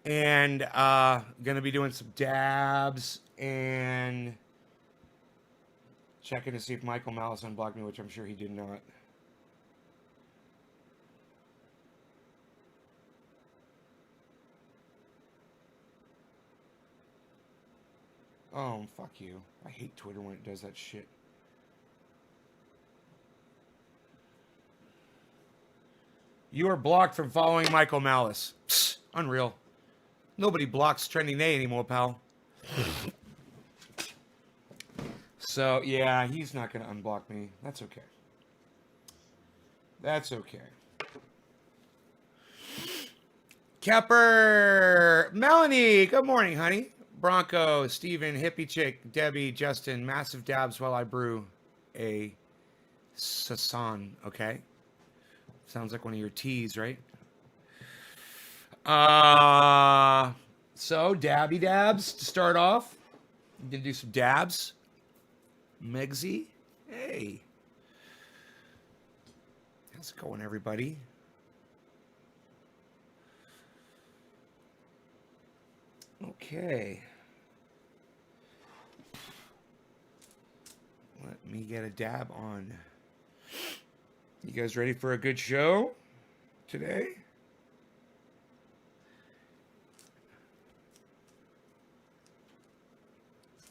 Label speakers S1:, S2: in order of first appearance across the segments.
S1: And gonna be doing some dabs and checking to see if Michael Malice unblocked me, which I'm sure he did not. Oh, fuck you. I hate Twitter when it does that shit. You are blocked from following Michael Malice. Psst, unreal. Nobody blocks Trending Day anymore, pal. So, yeah, he's not going to unblock me. That's okay. That's okay. Kepper, Melanie, good morning, honey. Bronco, Steven, Hippie Chick, Debbie, Justin, massive dabs while I brew a Sasan, okay? Sounds like one of your teas, right? So dabby dabs to start off. I'm gonna do some dabs. Megsy, hey. How's it going, everybody? Okay. Let me get a dab on. You guys ready for a good show today?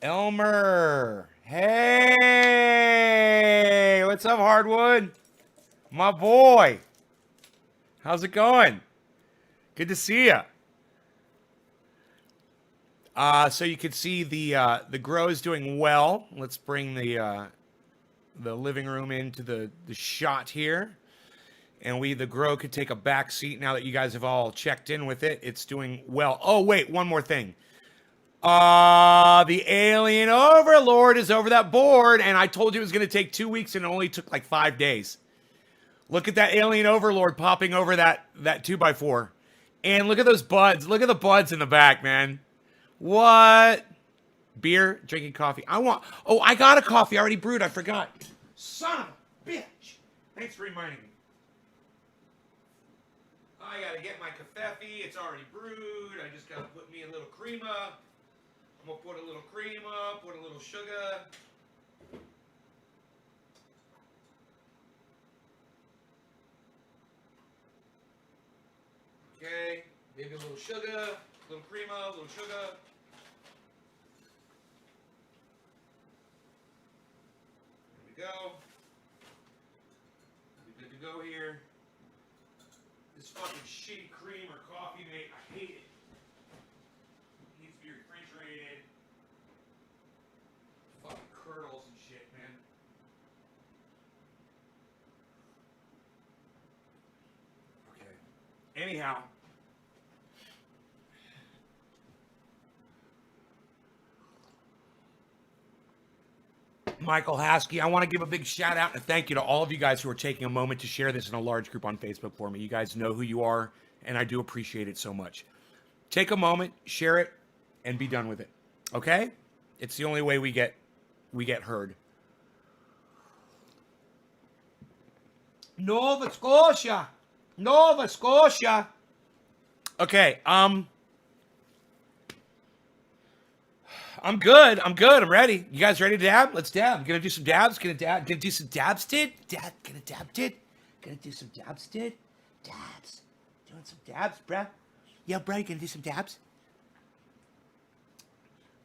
S1: Elmer, hey, what's up, Hardwood? My boy, how's it going? Good to see you. So you can see the grow is doing well. Let's bring the living room into the shot here. And the grow could take a back seat now that you guys have all checked in with it. It's doing well. Oh, wait, one more thing. The Alien Overlord is over that board, and I told you it was going to take 2 weeks, and it only took like 5 days. Look at that Alien Overlord popping over that 2x4. And look at those buds. Look at the buds in the back, man. What? Beer, drinking coffee. Oh, I got a coffee. I already brewed. I forgot. Son of a bitch. Thanks for reminding me. I got to get my kafefe. It's already brewed. I just got to put me a little crema. I'm going to put a little crema, put a little sugar. Okay, maybe a little sugar, a little crema, a little sugar. There we go. We're good to go here. This fucking shitty cream or coffee, mate, I hate it. It needs to be refrigerated. Fucking curdles and shit, man. Okay. Anyhow. Michael Haskey, I want to give a big shout out and thank you to all of you guys who are taking a moment to share this in a large group on Facebook for me. You guys know who you are, and I do appreciate it so much. Take a moment, share it, and be done with it. Okay? It's the only way we get heard. Nova Scotia. Nova Scotia. Okay, I'm good. I'm ready. You guys ready to dab? Let's dab. Gonna do some dabs. Gonna do some dabs, did? Gonna do some dabs, did? Dabs. Doing some dabs, bruh. Yeah, bruh, you gonna do some dabs?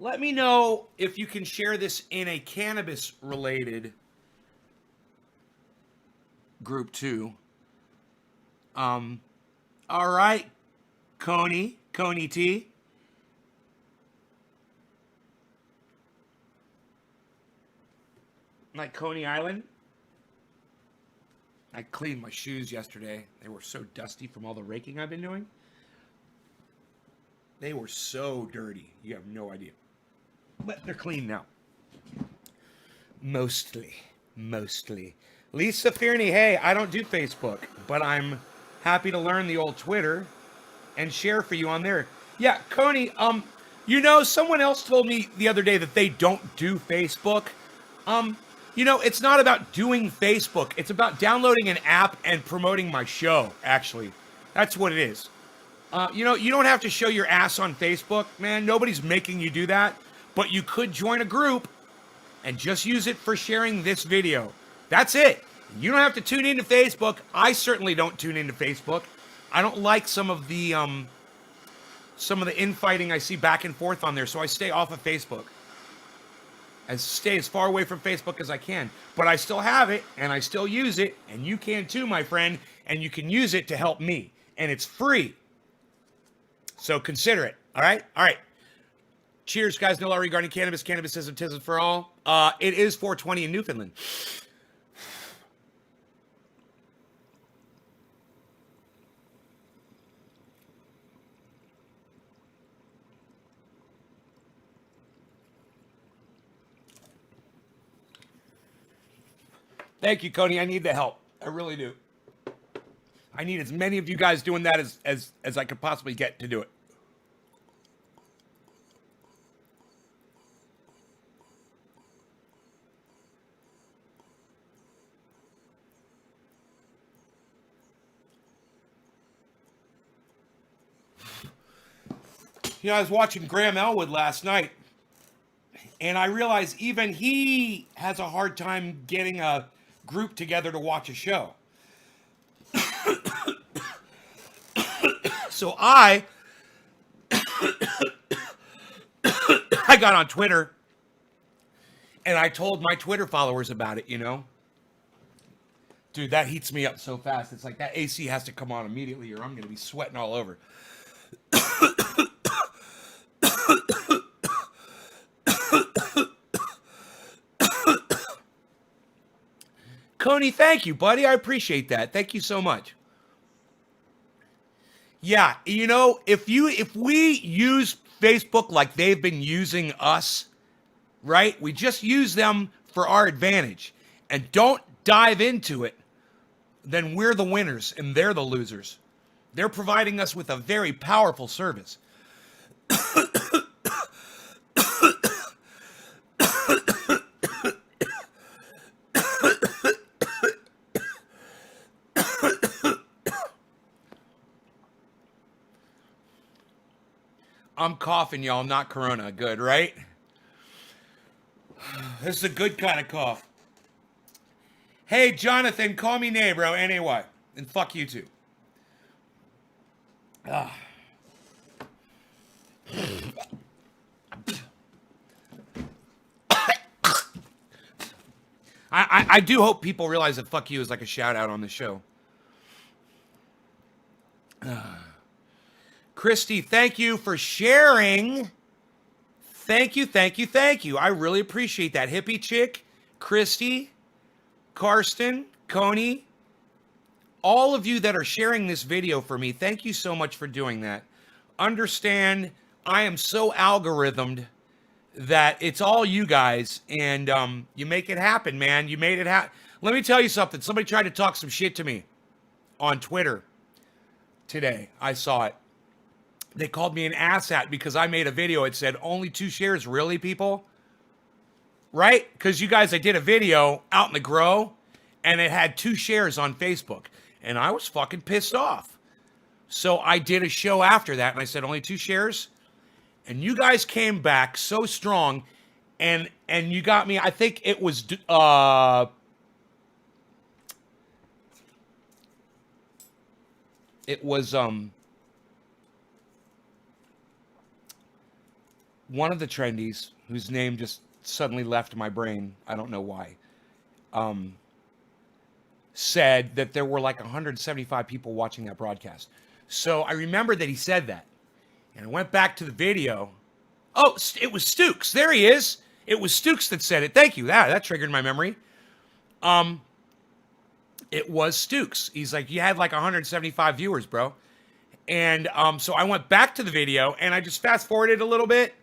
S1: Let me know if you can share this in a cannabis-related group too. All right, Coney T. Like Coney Island. I cleaned my shoes yesterday. They were so dusty from all the raking I've been doing. They were so dirty. You have no idea. But they're clean now. Mostly. Lisa Fearney, hey, I don't do Facebook, but I'm happy to learn the old Twitter and share for you on there. Yeah, Coney, someone else told me the other day that they don't do Facebook. It's not about doing Facebook. It's about downloading an app and promoting my show, actually. That's what it is. You know, you don't have to show your ass on Facebook, man. Nobody's making you do that. But you could join a group and just use it for sharing this video. That's it. You don't have to tune into Facebook. I certainly don't tune into Facebook. I don't like some of the infighting I see back and forth on there, so I stay off of Facebook. I stay as far away from Facebook as I can. But I still have it, and I still use it, and you can too, my friend, and you can use it to help me. And it's free. So consider it. All right? All right. Cheers, guys. No law regarding cannabis. Cannabis isn't for all. It is 420 in Newfoundland. Thank you, Cody. I need the help. I really do. I need as many of you guys doing that as I could possibly get to do it. You know, I was watching Graham Elwood last night, and I realized even he has a hard time getting a group together to watch a show. So I got on Twitter, and I told my Twitter followers about it, you know? Dude, that heats me up so fast. It's like that AC has to come on immediately or I'm going to be sweating all over. Coney, thank you, buddy. I appreciate that. Thank you so much. Yeah, you know, if we use Facebook like they've been using us, right? We just use them for our advantage and don't dive into it, then we're the winners and they're the losers. They're providing us with a very powerful service. I'm coughing, y'all, not Corona. Good, right? This is a good kind of cough. Hey, Jonathan, call me Nay, bro. Anyway, and fuck you too. I do hope people realize that fuck you is like a shout out on the show. Christy, thank you for sharing. Thank you, thank you, thank you. I really appreciate that. Hippie chick, Christy, Karsten, Coney, all of you that are sharing this video for me, thank you so much for doing that. Understand, I am so algorithmed that it's all you guys, and you make it happen, man. You made it happen. Let me tell you something. Somebody tried to talk some shit to me on Twitter today. I saw it. They called me an asshat because I made a video. It said, only 2 shares, really, people? Right? Because you guys, I did a video out in the grow, and it had 2 shares on Facebook. And I was fucking pissed off. So I did a show after that, and I said, only 2 shares? And you guys came back so strong, and you got me, I think it was, one of the trendies, whose name just suddenly left my brain, I don't know why, said that there were like 175 people watching that broadcast. So I remember that he said that. And I went back to the video. Oh, it was Stooks. There he is. It was Stooks that said it. Thank you. That triggered my memory. It was Stooks. He's like, you had like 175 viewers, bro. And so I went back to the video, and I just fast forwarded a little bit.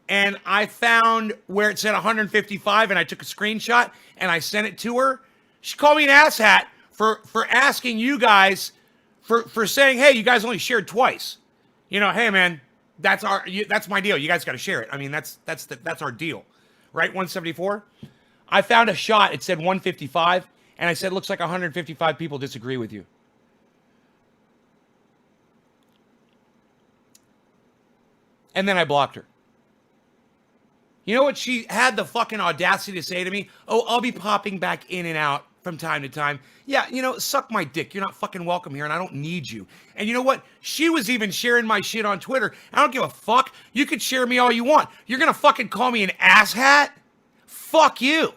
S1: And I found where it said 155, and I took a screenshot, and I sent it to her. She called me an asshat for asking you guys, for saying, hey, you guys only shared twice. You know, hey, man, that's my deal. You guys got to share it. I mean, that's our deal, right? 174. I found a shot. It said 155, and I said, looks like 155 people disagree with you. And then I blocked her. You know what she had the fucking audacity to say to me? Oh, I'll be popping back in and out from time to time. Yeah, you know, suck my dick. You're not fucking welcome here and I don't need you. And you know what? She was even sharing my shit on Twitter. I don't give a fuck. You could share me all you want. You're gonna fucking call me an asshat? Fuck you.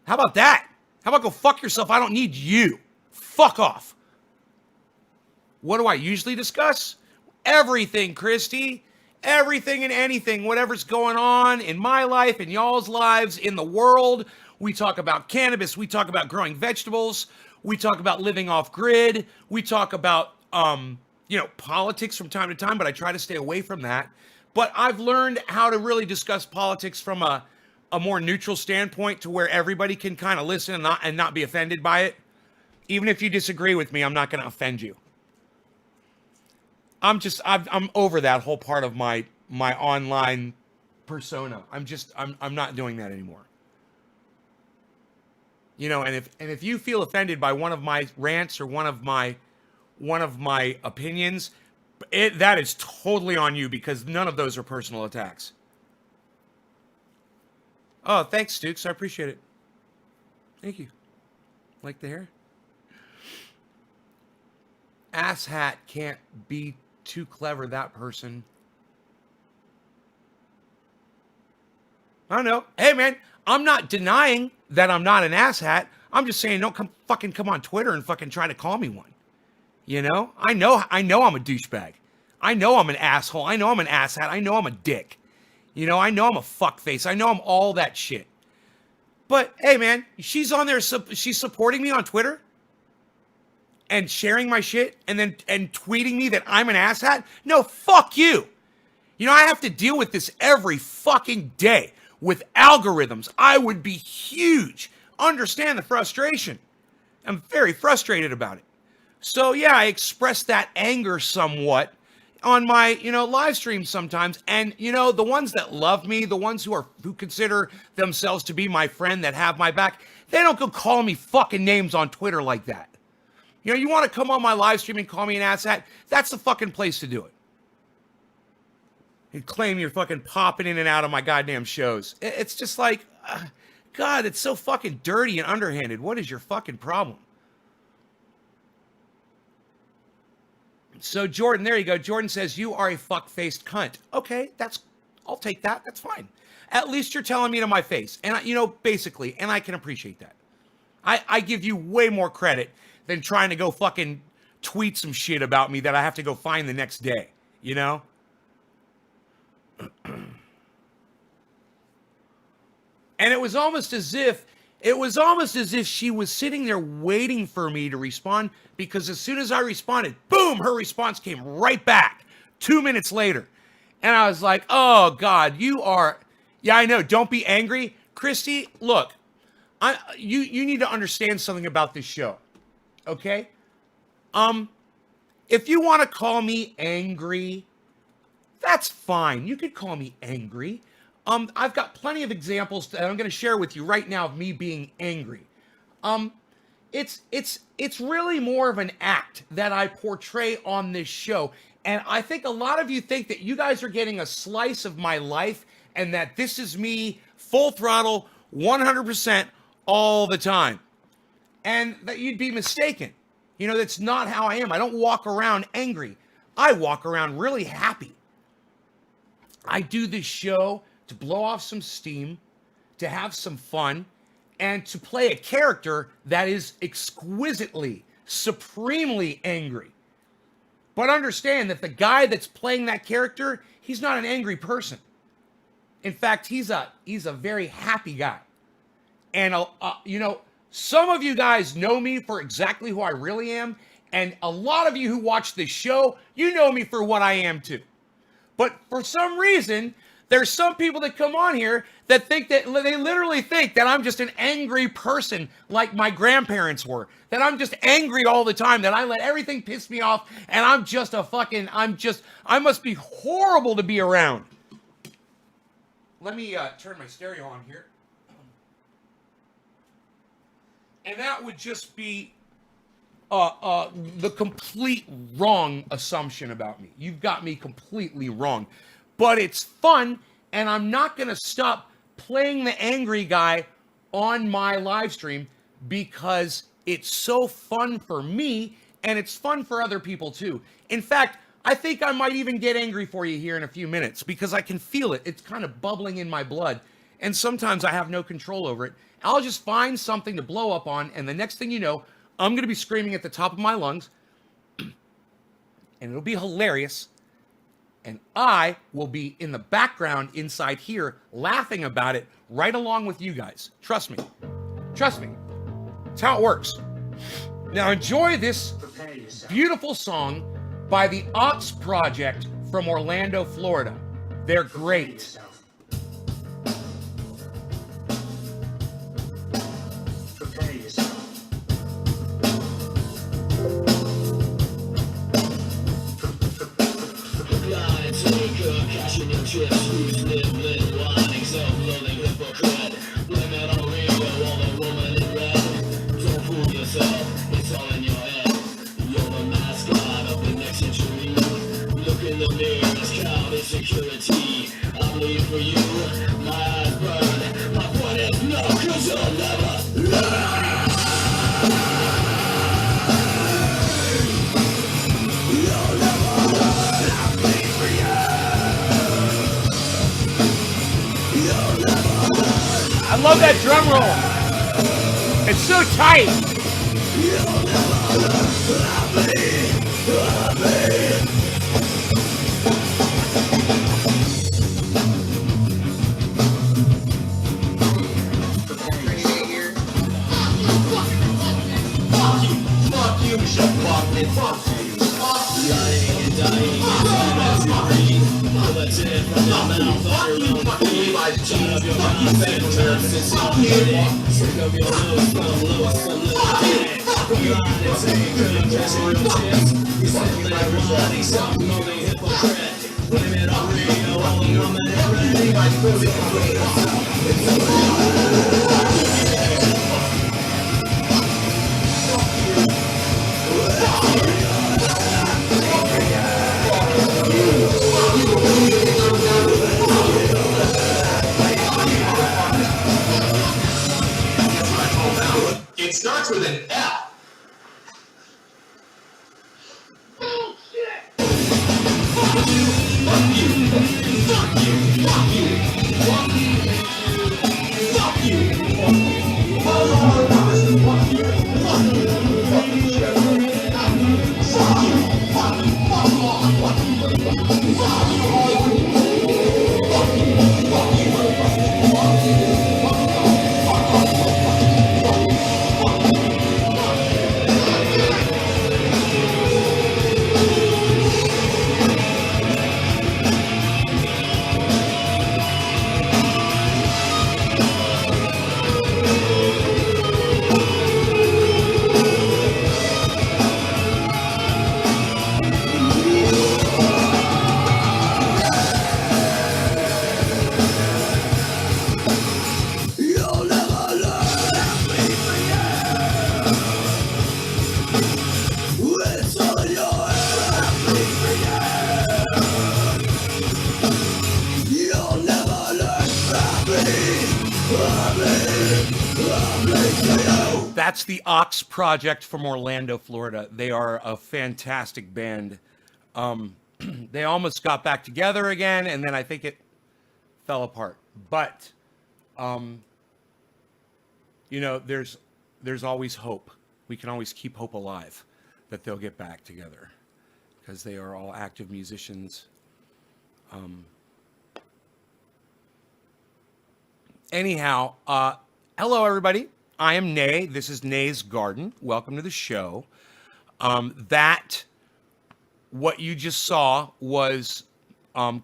S1: How about that? How about go fuck yourself? I don't need you. Fuck off. What do I usually discuss? Everything, Christy. Everything and anything, whatever's going on in my life, in y'all's lives, in the world. We talk about cannabis. We talk about growing vegetables. We talk about living off grid. We talk about, politics from time to time, but I try to stay away from that. But I've learned how to really discuss politics from a more neutral standpoint to where everybody can kind of listen and not be offended by it. Even if you disagree with me, I'm not going to offend you. I'm over that whole part of my online persona. I'm not doing that anymore. You know, and if you feel offended by one of my rants or one of my opinions, that is totally on you because none of those are personal attacks. Oh, thanks, Stukes. I appreciate it. Thank you. Like the hair? Asshat can't be too clever, that person. I don't know. Hey, man, I'm not denying that I'm not an asshat. I'm just saying don't come on Twitter and fucking try to call me one. You know? I know I'm a douchebag. I know I'm an asshole. I know I'm an asshat. I know I'm a dick. You know, I know I'm a fuckface. I know I'm all that shit. But, hey, man, she's on there. She's supporting me on Twitter and sharing my shit and tweeting me that I'm an asshat? No, fuck you. You know, I have to deal with this every fucking day with algorithms. I would be huge. Understand the frustration. I'm very frustrated about it. So, yeah, I express that anger somewhat on my, live stream sometimes. And, the ones that love me, the ones who consider themselves to be my friend that have my back, they don't go call me fucking names on Twitter like that. You know, you want to come on my live stream and call me an asshat? That's the fucking place to do it. And claim you're fucking popping in and out of my goddamn shows. It's just like, God, it's so fucking dirty and underhanded. What is your fucking problem? So Jordan, there you go. Jordan says, you are a fuck-faced cunt. Okay, I'll take that. That's fine. At least you're telling me to my face. And, basically, and I can appreciate that. I give you way more credit than trying to go fucking tweet some shit about me that I have to go find the next day, you know? And it was almost as if she was sitting there waiting for me to respond, because as soon as I responded, boom, her response came right back 2 minutes later. And I was like, oh God, yeah, I know. Don't be angry. Christy, look, you need to understand something about this show. Okay? If you want to call me angry, that's fine. You could call me angry. I've got plenty of examples that I'm going to share with you right now of me being angry. It's really more of an act that I portray on this show. And I think a lot of you think that you guys are getting a slice of my life and that this is me full throttle, 100% all the time. And that you'd be mistaken. You know, that's not how I am. I don't walk around angry. I walk around really happy. I do this show to blow off some steam, to have some fun, and to play a character that is exquisitely, supremely angry. But understand that the guy that's playing that character, he's not an angry person. In fact, he's a very happy guy. And, some of you guys know me for exactly who I really am. And a lot of you who watch this show, you know me for what I am too. But for some reason, there's some people that come on here that think that they literally think that I'm just an angry person like my grandparents were. That I'm just angry all the time, that I let everything piss me off, and I must be horrible to be around. Let me turn my stereo on here. And that would just be the complete wrong assumption about me. You've got me completely wrong. But it's fun, and I'm not going to stop playing the angry guy on my live stream because it's so fun for me, and it's fun for other people too. In fact, I think I might even get angry for you here in a few minutes because I can feel it. It's kind of bubbling in my blood. And sometimes I have no control over it. I'll just find something to blow up on, and the next thing you know, I'm going to be screaming at the top of my lungs, and it'll be hilarious. And I will be in the background inside here laughing about it right along with you guys. Trust me. Trust me. It's how it works. Now enjoy this beautiful song by the Ox Project from Orlando, Florida. They're great.
S2: Prepare yourself. Blind taker, cashing your chips, who's nibbling, whining, self-loathing hypocrite. Blame it on Rio, all the woman in red. Don't fool yourself, it's all in your head. You're the mascot of the next century. Look in the mirror, it's cloud insecurity. I bleed for you, my eyes burn. My point is no, 'cause you'll never learn.
S1: I love that drum roll. It's so tight.
S2: Fuck you, shut fuck me, fuck you. Lying and dying and time as you breathe. Pull a tip from your mouth on your own feet. Shut up your mouth and turns and stop hitting. Stick up your nose from Lewis from Little Dick. Blind and taker, cashing your chips. You said that whining, self-loathing hypocrite. Blame it on Rio, all the woman in red. My food is It starts with an F.
S1: That's the Ox Project from Orlando, Florida. They are a fantastic band. They almost got back together again, and then I think it fell apart. But, you know, there's always hope. We can always keep hope alive that they'll get back together because they are all active musicians. Anyhow, hello, everybody. I am Nay. This is Nay's Garden. Welcome to the show. What you just saw was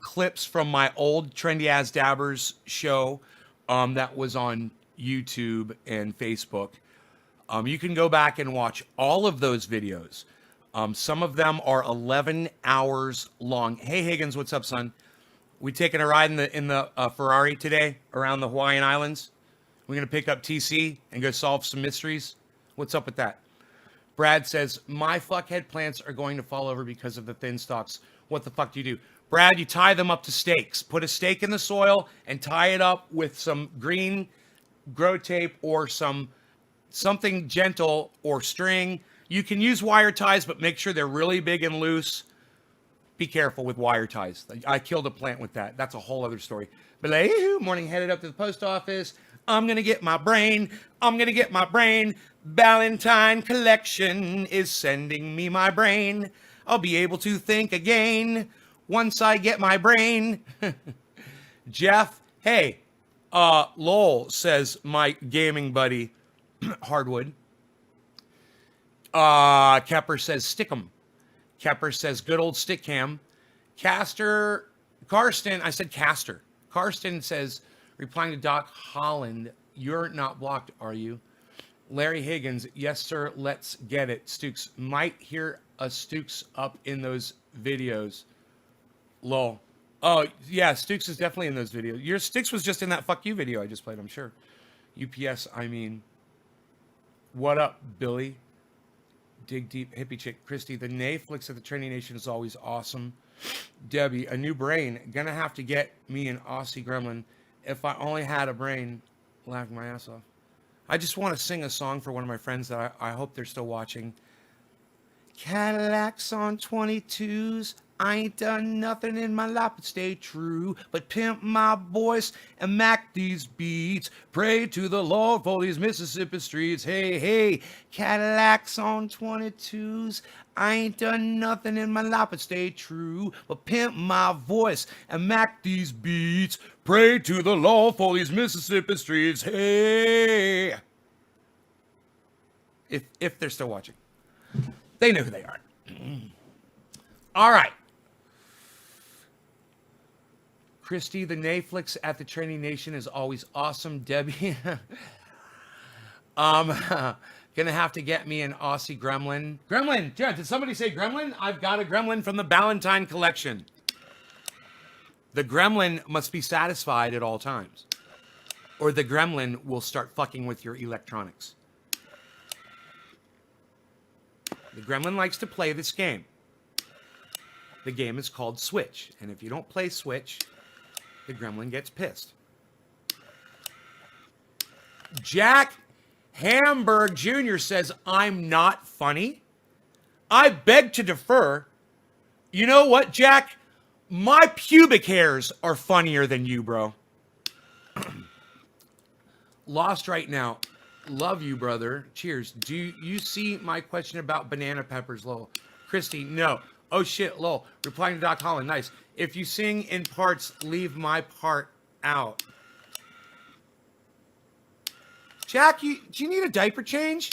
S1: clips from my old Trendy As Dabbers show that was on YouTube and Facebook. You can go back and watch all of those videos. Some of them are 11 hours long. Hey, Higgins, what's up, son? We taking a ride in the Ferrari today around the Hawaiian Islands? We're going to pick up TC and go solve some mysteries. What's up with that? Brad says, my fuckhead plants are going to fall over because of the thin stalks. What the fuck do you do? Brad, you tie them up to stakes. Put a stake in the soil and tie it up with some green grow tape or something gentle or string. You can use wire ties, but make sure they're really big and loose. Be careful with wire ties. I killed a plant with that. That's a whole other story. But like, morning headed up to the post office. I'm going to get my brain. I'm going to get my brain. Valentine Collection is sending me my brain. I'll be able to think again once I get my brain. Jeff, hey, lol, says my gaming buddy, Hardwood. Kepper says, stick 'em. Kepper says, good old stick cam. Karsten, I said Caster. Karsten says, replying to Doc Holland, you're not blocked, are you? Larry Higgins, yes, sir, let's get it. Stooks, might hear a Stooks up in those videos. Lol. Oh, yeah, Stooks is definitely in those videos. Your Stooks was just in that fuck you video I just played, I'm sure. UPS, I mean. What up, Billy? Dig deep, hippie chick. Christy, the Netflix of the Training Nation is always awesome. Debbie, a new brain. Gonna have to get me an Aussie gremlin. If I only had a brain, laughing my ass off. I just want to sing a song for one of my friends that I hope they're still watching. Cadillacs on 22s. I ain't done nothing in my life but stay true. But pimp my voice and mac these beats. Pray to the Lord for these Mississippi streets. Hey, hey, Cadillacs on 22s. I ain't done nothing in my life but stay true. But pimp my voice and mac these beats. Pray to the Lord for these Mississippi streets. Hey. If they're still watching. They know who they are. All right. Christy, the Netflix at the Training Nation is always awesome. Debbie, gonna have to get me an Aussie gremlin. Gremlin, yeah, did somebody say gremlin? I've got a gremlin from the Valentine Collection. The gremlin must be satisfied at all times, or the gremlin will start fucking with your electronics. The gremlin likes to play this game. The game is called Switch, and if you don't play Switch, the gremlin gets pissed. Jack Hamburg Jr. says, I'm not funny. I beg to defer. You know what, Jack? My pubic hairs are funnier than you, bro. Lost right now. Love you, brother. Cheers. Do you see my question about banana peppers, lol? Christy, no. Oh shit, lol. Replying to Doc Holland, nice. If you sing in parts, leave my part out. Jack, do you need a diaper change?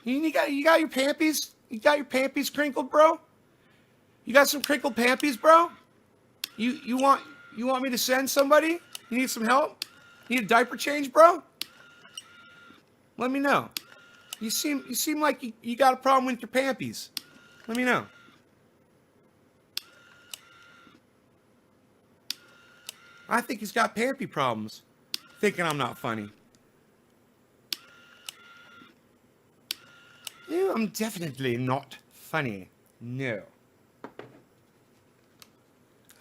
S1: You got your pampies? You got your pampies crinkled, bro? You got some crinkled pampies, bro? You want me to send somebody? You need some help? Need a diaper change, bro? Let me know. You seem like you got a problem with your pampies. Let me know. I think he's got pampy problems. Thinking I'm not funny. No, I'm definitely not funny. No.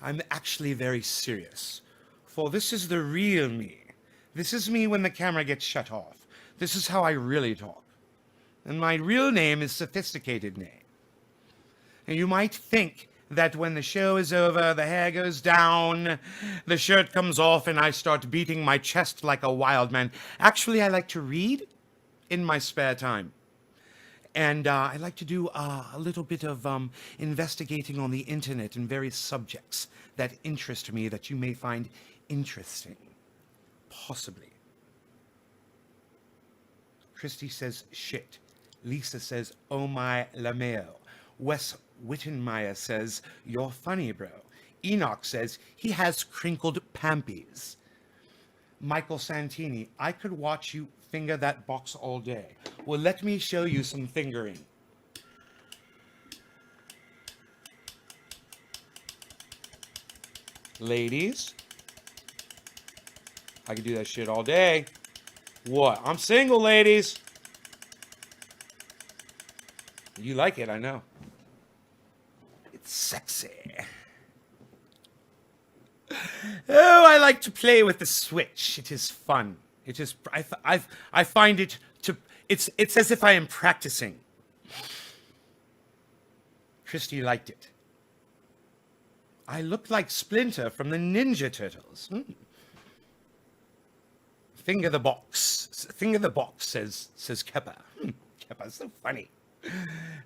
S1: I'm actually very serious. For this is the real me. This is me when the camera gets shut off. This is how I really talk. And my real name is Sophisticated Name. And you might think that when the show is over, the hair goes down, the shirt comes off, and I start beating my chest like a wild man. Actually, I like to read in my spare time. And I like to do a little bit of investigating on the internet and various subjects that interest me that you may find interesting. Possibly. Christy says, shit. Lisa says, oh my Lameo. Wes Wittenmeyer says, you're funny, bro. Enoch says, he has crinkled pampies. Michael Santini, I could watch you finger that box all day. Well, let me show you some fingering. Ladies, I could do that shit all day. What? I'm single, ladies. You like it, I know. It's sexy. Oh, I like to play with the Switch. It is fun. It is. I find it to. It's as if I am practicing. Christy liked it. I look like Splinter from the Ninja Turtles. Finger the box. Finger the box, says Keppa. Keppa's so funny.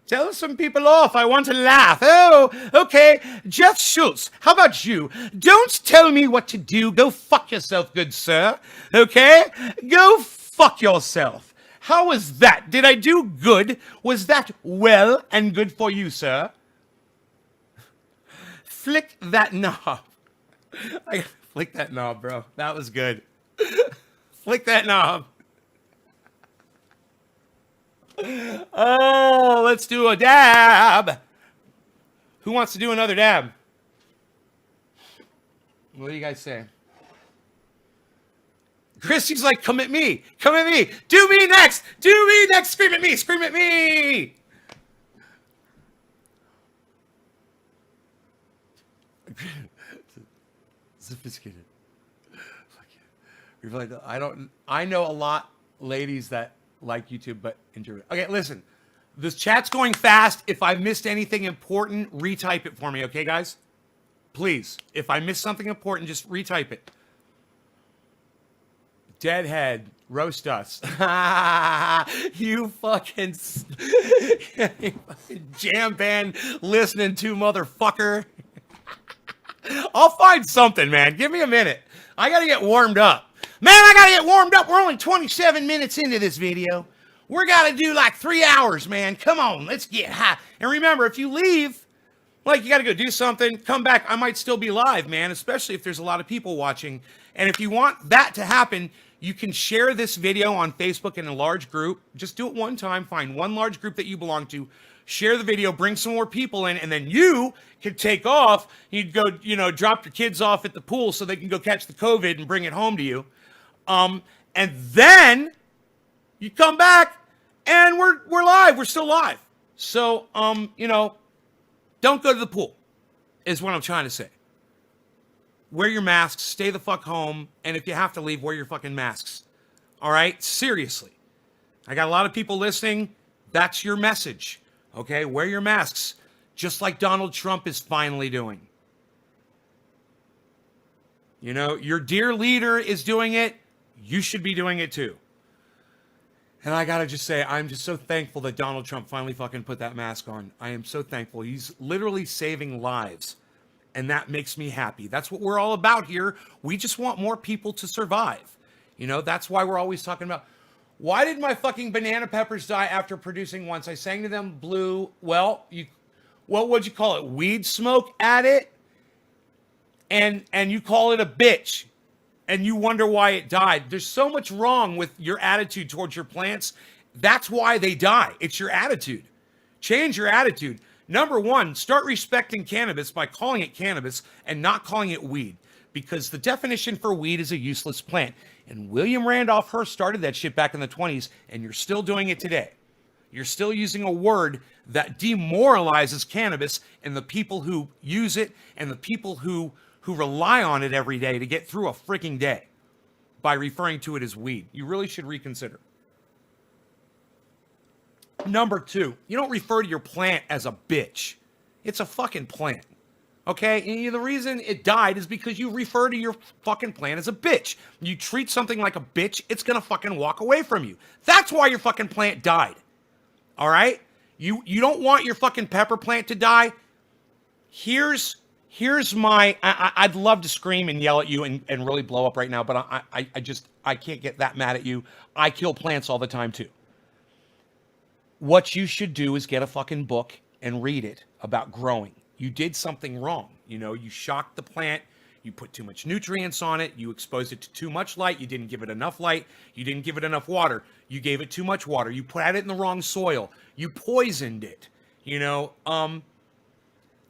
S1: Tell some people off. I want to laugh. Oh, okay. Jeff Schultz, how about you? Don't tell me what to do. Go fuck yourself, good sir. Okay? Go fuck yourself. How was that? Did I do good? Was that well and good for you, sir? Flick that knob. I gotta flick that knob, bro. That was good. Flick that knob. Oh, let's do a dab. Who wants to do another dab? What do you guys say? Christy's like, come at me. Come at me. Do me next. Do me next. Scream at me. Scream at me. Sophisticated. I know a lot ladies that like YouTube, but enjoy it. Okay, listen. This chat's going fast. If I missed anything important, retype it for me, okay, guys? Please. If I missed something important, just retype it. Deadhead, roast us. You fucking jam band listening to motherfucker. I'll find something, man. Give me a minute. I gotta get warmed up. Man, I gotta get warmed up. We're only 27 minutes into this video. We're gotta do like 3 hours, man. Come on, let's get high. And remember, if you leave, like you gotta go do something, come back. I might still be live, man, especially if there's a lot of people watching. And if you want that to happen, you can share this video on Facebook in a large group. Just do it one time. Find one large group that you belong to. Share the video, bring some more people in, and then you can take off. You'd go, drop your kids off at the pool so they can go catch the COVID and bring it home to you. And then you come back and we're live. We're still live. So, don't go to the pool is what I'm trying to say. Wear your masks, stay the fuck home, and if you have to leave, wear your fucking masks. All right? Seriously. I got a lot of people listening. That's your message. Okay? Wear your masks, just like Donald Trump is finally doing. Your dear leader is doing it. You should be doing it too. And I gotta just say, I'm just so thankful that Donald Trump finally fucking put that mask on. I am so thankful. He's literally saving lives. And that makes me happy. That's what we're all about here. We just want more people to survive. That's why we're always talking about, why did my fucking banana peppers die after producing once? I sang to them blue. Well, what would you call it? Weed smoke at it? And you call it a bitch. And you wonder why it died. There's so much wrong with your attitude towards your plants. That's why they die. It's your attitude. Change your attitude. Number one, start respecting cannabis by calling it cannabis and not calling it weed, because the definition for weed is a useless plant. And William Randolph Hearst started that shit back in the 20s, and you're still doing it today. You're still using a word that demoralizes cannabis and the people who use it and the people who rely on it every day to get through a freaking day by referring to it as weed. You really should reconsider. Number two, you don't refer to your plant as a bitch. It's a fucking plant. Okay? And the reason it died is because you refer to your fucking plant as a bitch. You treat something like a bitch, it's gonna fucking walk away from you. That's why your fucking plant died. All right? You don't want your fucking pepper plant to die. Here's my, I'd love to scream and yell at you and really blow up right now, but I can't get that mad at you. I kill plants all the time too. What you should do is get a fucking book and read it about growing. You did something wrong. You shocked the plant. You put too much nutrients on it. You exposed it to too much light. You didn't give it enough light. You didn't give it enough water. You gave it too much water. You put it in the wrong soil. You poisoned it.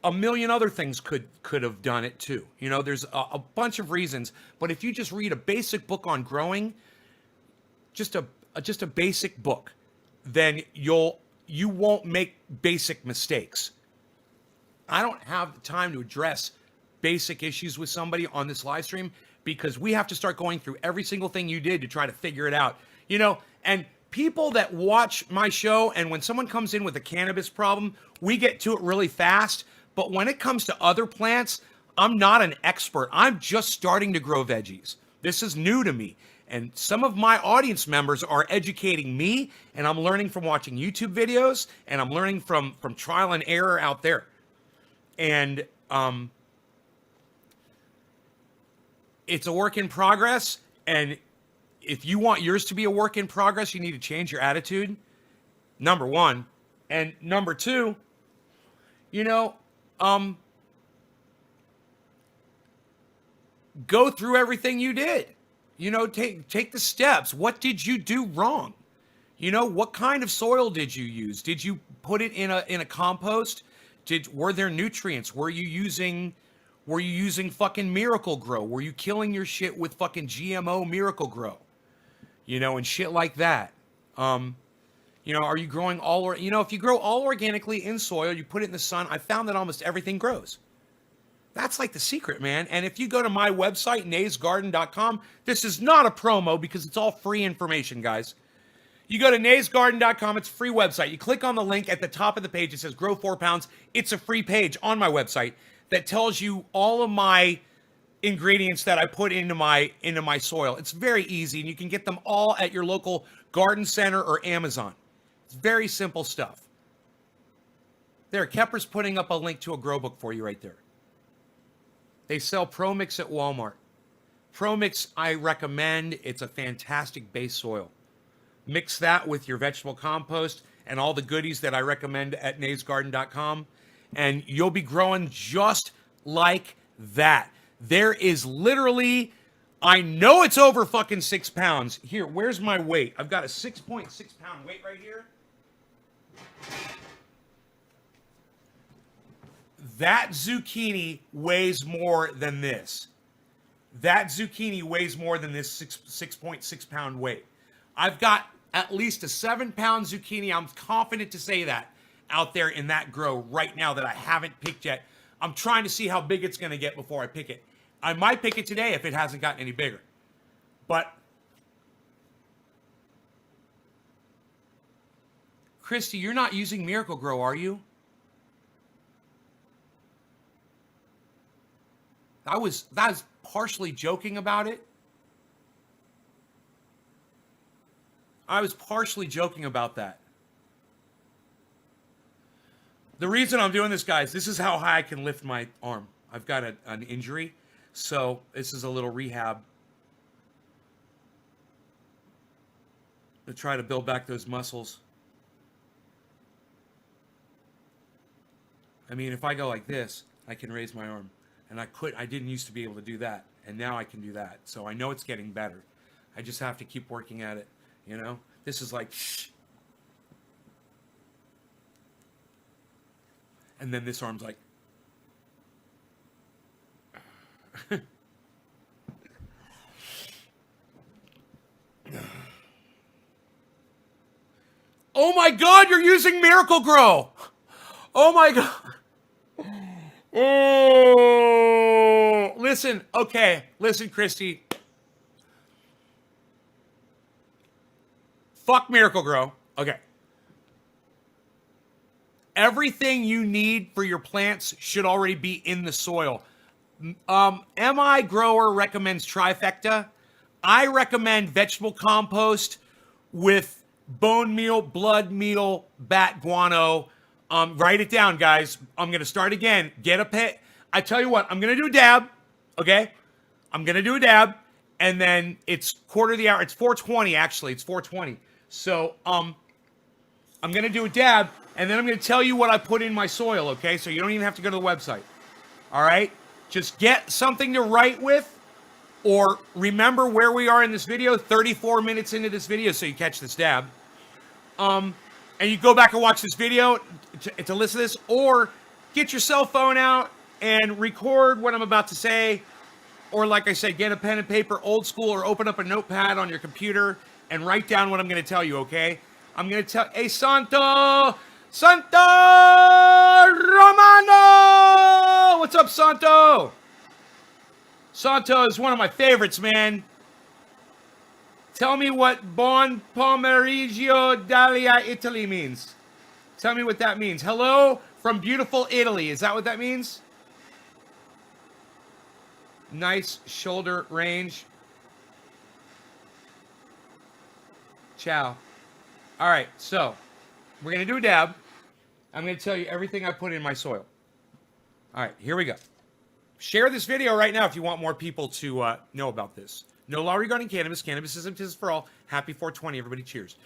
S1: A million other things could have done it too. There's a bunch of reasons. But if you just read a basic book on growing, just a basic book, then you'll you won't make basic mistakes. I don't have the time to address basic issues with somebody on this live stream because we have to start going through every single thing you did to try to figure it out. You know, and people that watch my show, and when someone comes in with a cannabis problem, we get to it really fast. But when it comes to other plants, I'm not an expert. I'm just starting to grow veggies. This is new to me. And some of my audience members are educating me, and I'm learning from watching YouTube videos, and I'm learning from trial and error out there. And it's a work in progress. And if you want yours to be a work in progress, you need to change your attitude, number one. And number two, you know, go through everything you did. You know, take the steps. What did you do wrong? You know, what kind of soil did you use? Did you put it in a compost? Were there nutrients? Were you using fucking Miracle-Gro? Were you killing your shit with fucking GMO Miracle-Gro? You know, and shit like that. You know, are you growing if you grow all organically in soil, you put it in the sun, I found that almost everything grows. That's like the secret, man. And if you go to my website, naysgarden.com, this is not a promo because it's all free information, guys. You go to naysgarden.com, it's a free website. You click on the link at the top of the page, it says grow 4 pounds. It's a free page on my website that tells you all of my ingredients that I put into my soil. It's very easy, and you can get them all at your local garden center or Amazon. It's very simple stuff. There, Kepper's putting up a link to a grow book for you right there. They sell ProMix at Walmart. ProMix, I recommend. It's a fantastic base soil. Mix that with your vegetable compost and all the goodies that I recommend at naysgarden.com, and you'll be growing just like that. There is literally, I know it's over fucking 6 pounds. Here, where's my weight? I've got a 6.6 pound weight right here. That zucchini weighs more than this. That zucchini weighs more than this 6.6 pound weight. I've got at least a 7 pound zucchini. I'm confident to say that out there in that grow right now that I haven't picked yet. I'm trying to see how big it's going to get before I pick it. I might pick it today if it hasn't gotten any bigger. But Christy, you're not using Miracle-Gro, are you? I was partially joking about it. I was partially joking about that. The reason I'm doing this, guys, this is how high I can lift my arm. I've got an injury, so this is a little rehab to try to build back those muscles. I mean, if I go like this, I can raise my arm. And I didn't used to be able to do that. And now I can do that. So I know it's getting better. I just have to keep working at it. You know? This is like, shh. And then this arm's like. Oh my God, you're using Miracle-Gro. Oh my God. Oh, listen, Christy. Fuck Miracle-Gro. Okay. Everything you need for your plants should already be in the soil. MI Grower recommends trifecta. I recommend vegetable compost with bone meal, blood meal, bat guano. Write it down, guys. I'm going to start again. Get a pet. I tell you what, I'm going to do a dab. Okay? I'm going to do a dab. And then it's quarter of the hour. It's 4:20, actually. It's 4:20. So, I'm going to do a dab. And then I'm going to tell you what I put in my soil, okay? So you don't even have to go to the website. All right? Just get something to write with. Or remember where we are in this video. 34 minutes into this video, so you catch this dab. And you go back and watch this video to listen to this, or get your cell phone out and record what I'm about to say, or like I said, get a pen and paper, old school, or open up a notepad on your computer and write down what I'm going to tell you, okay? I'm going to tell, hey, Santo Romano! What's up, Santo? Santo is one of my favorites, man. Tell me what Buon pomeriggio d'Italia, Italy means. Tell me what that means. Hello from beautiful Italy. Is that what that means? Nice shoulder range. Ciao. All right, so we're going to do a dab. I'm going to tell you everything I put in my soil. All right, here we go. Share this video right now if you want more people to know about this. No law regarding cannabis. Cannabis isn't just for all. Happy 420, everybody. Cheers.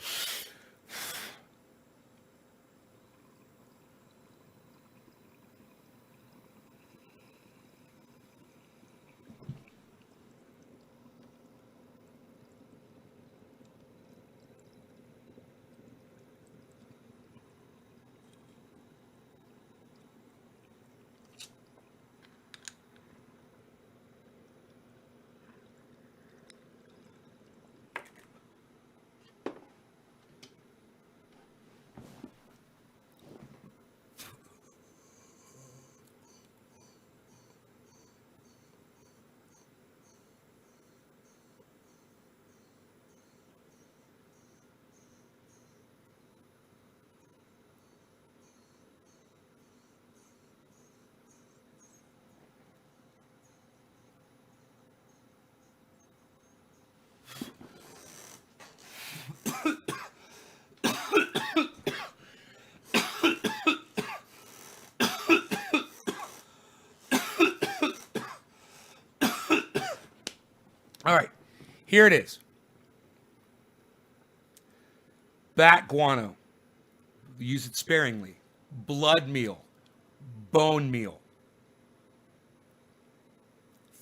S1: All right, here it is. Bat guano. Use it sparingly. Blood meal. Bone meal.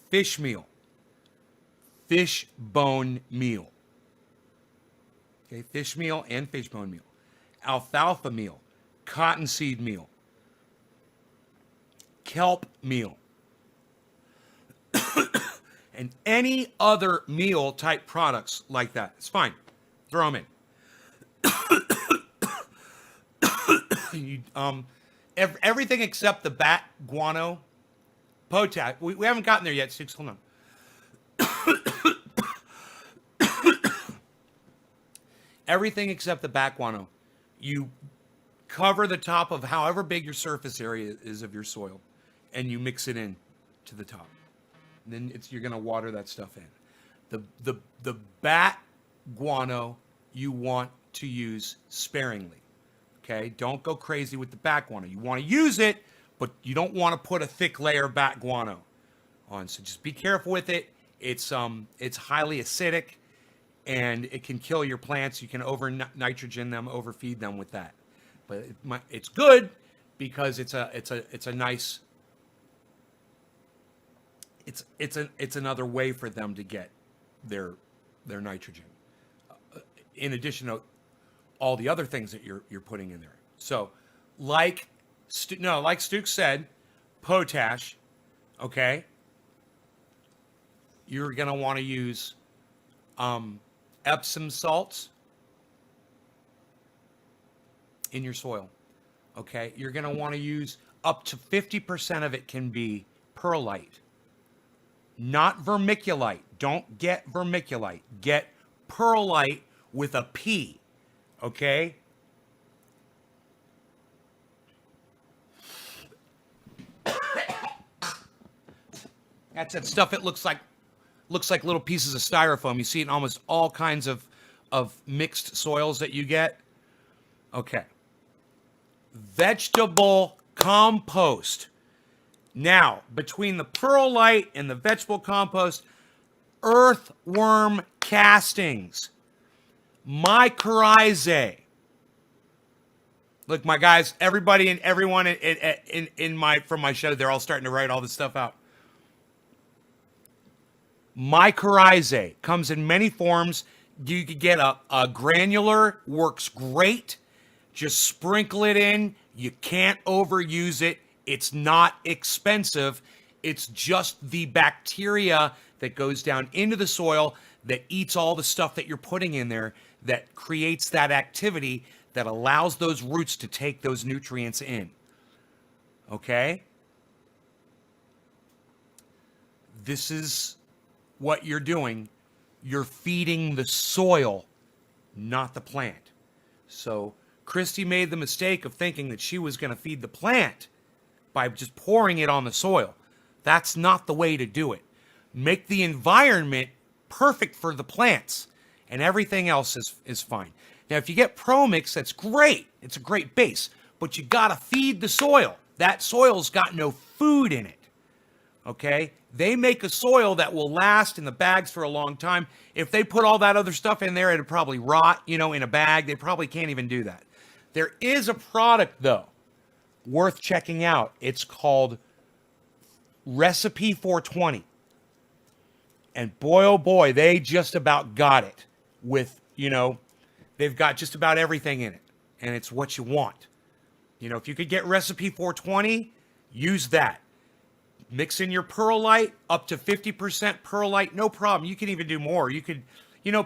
S1: Fish meal. Fish bone meal. Okay, fish meal and fish bone meal. Alfalfa meal. Cottonseed meal. Kelp meal. And any other meal type products like that. It's fine. Throw them in. Everything except the bat guano potash. We haven't gotten there yet, Six. Hold on. Everything except the bat guano. You cover the top of however big your surface area is of your soil, and you mix it in to the top. Then you're going to water that stuff in. The bat guano you want to use sparingly. Okay? Don't go crazy with the bat guano. You want to use it, but you don't want to put a thick layer of bat guano on. So just be careful with it. It's highly acidic, and it can kill your plants. You can over nitrogen them, overfeed them with that. But it's good because it's a nice. It's another way for them to get their nitrogen, in addition to all the other things that you're putting in there. So, like Stuke said, potash. Okay, you're gonna want to use Epsom salts in your soil. Okay, you're gonna want to use up to 50% of it can be perlite. Not vermiculite. Don't get vermiculite. Get perlite with a P. Okay? That's that stuff. It looks like little pieces of styrofoam. You see it in almost all kinds of mixed soils that you get. Okay. Vegetable compost. Now, between the perlite and the vegetable compost, earthworm castings, mycorrhizae. Look, my guys, everybody and everyone from my show, they're all starting to write all this stuff out. Mycorrhizae comes in many forms. You could get a granular, works great. Just sprinkle it in. You can't overuse it. It's not expensive. It's just the bacteria that goes down into the soil that eats all the stuff that you're putting in there that creates that activity that allows those roots to take those nutrients in. Okay? This is what you're doing. You're feeding the soil, not the plant. So Christy made the mistake of thinking that she was going to feed the plant by just pouring it on the soil. That's not the way to do it. Make the environment perfect for the plants, and everything else is fine. Now, if you get ProMix, that's great. It's a great base, but you got to feed the soil. That soil's got no food in it. Okay? They make a soil that will last in the bags for a long time. If they put all that other stuff in there, it'd probably rot, in a bag. They probably can't even do that. There is a product, though, worth checking out. It's called Recipe 420. And boy, oh boy, they just about got it with, they've got just about everything in it. And it's what you want. If you could get Recipe 420, use that. Mix in your perlite, up to 50% perlite, no problem. You can even do more. You could,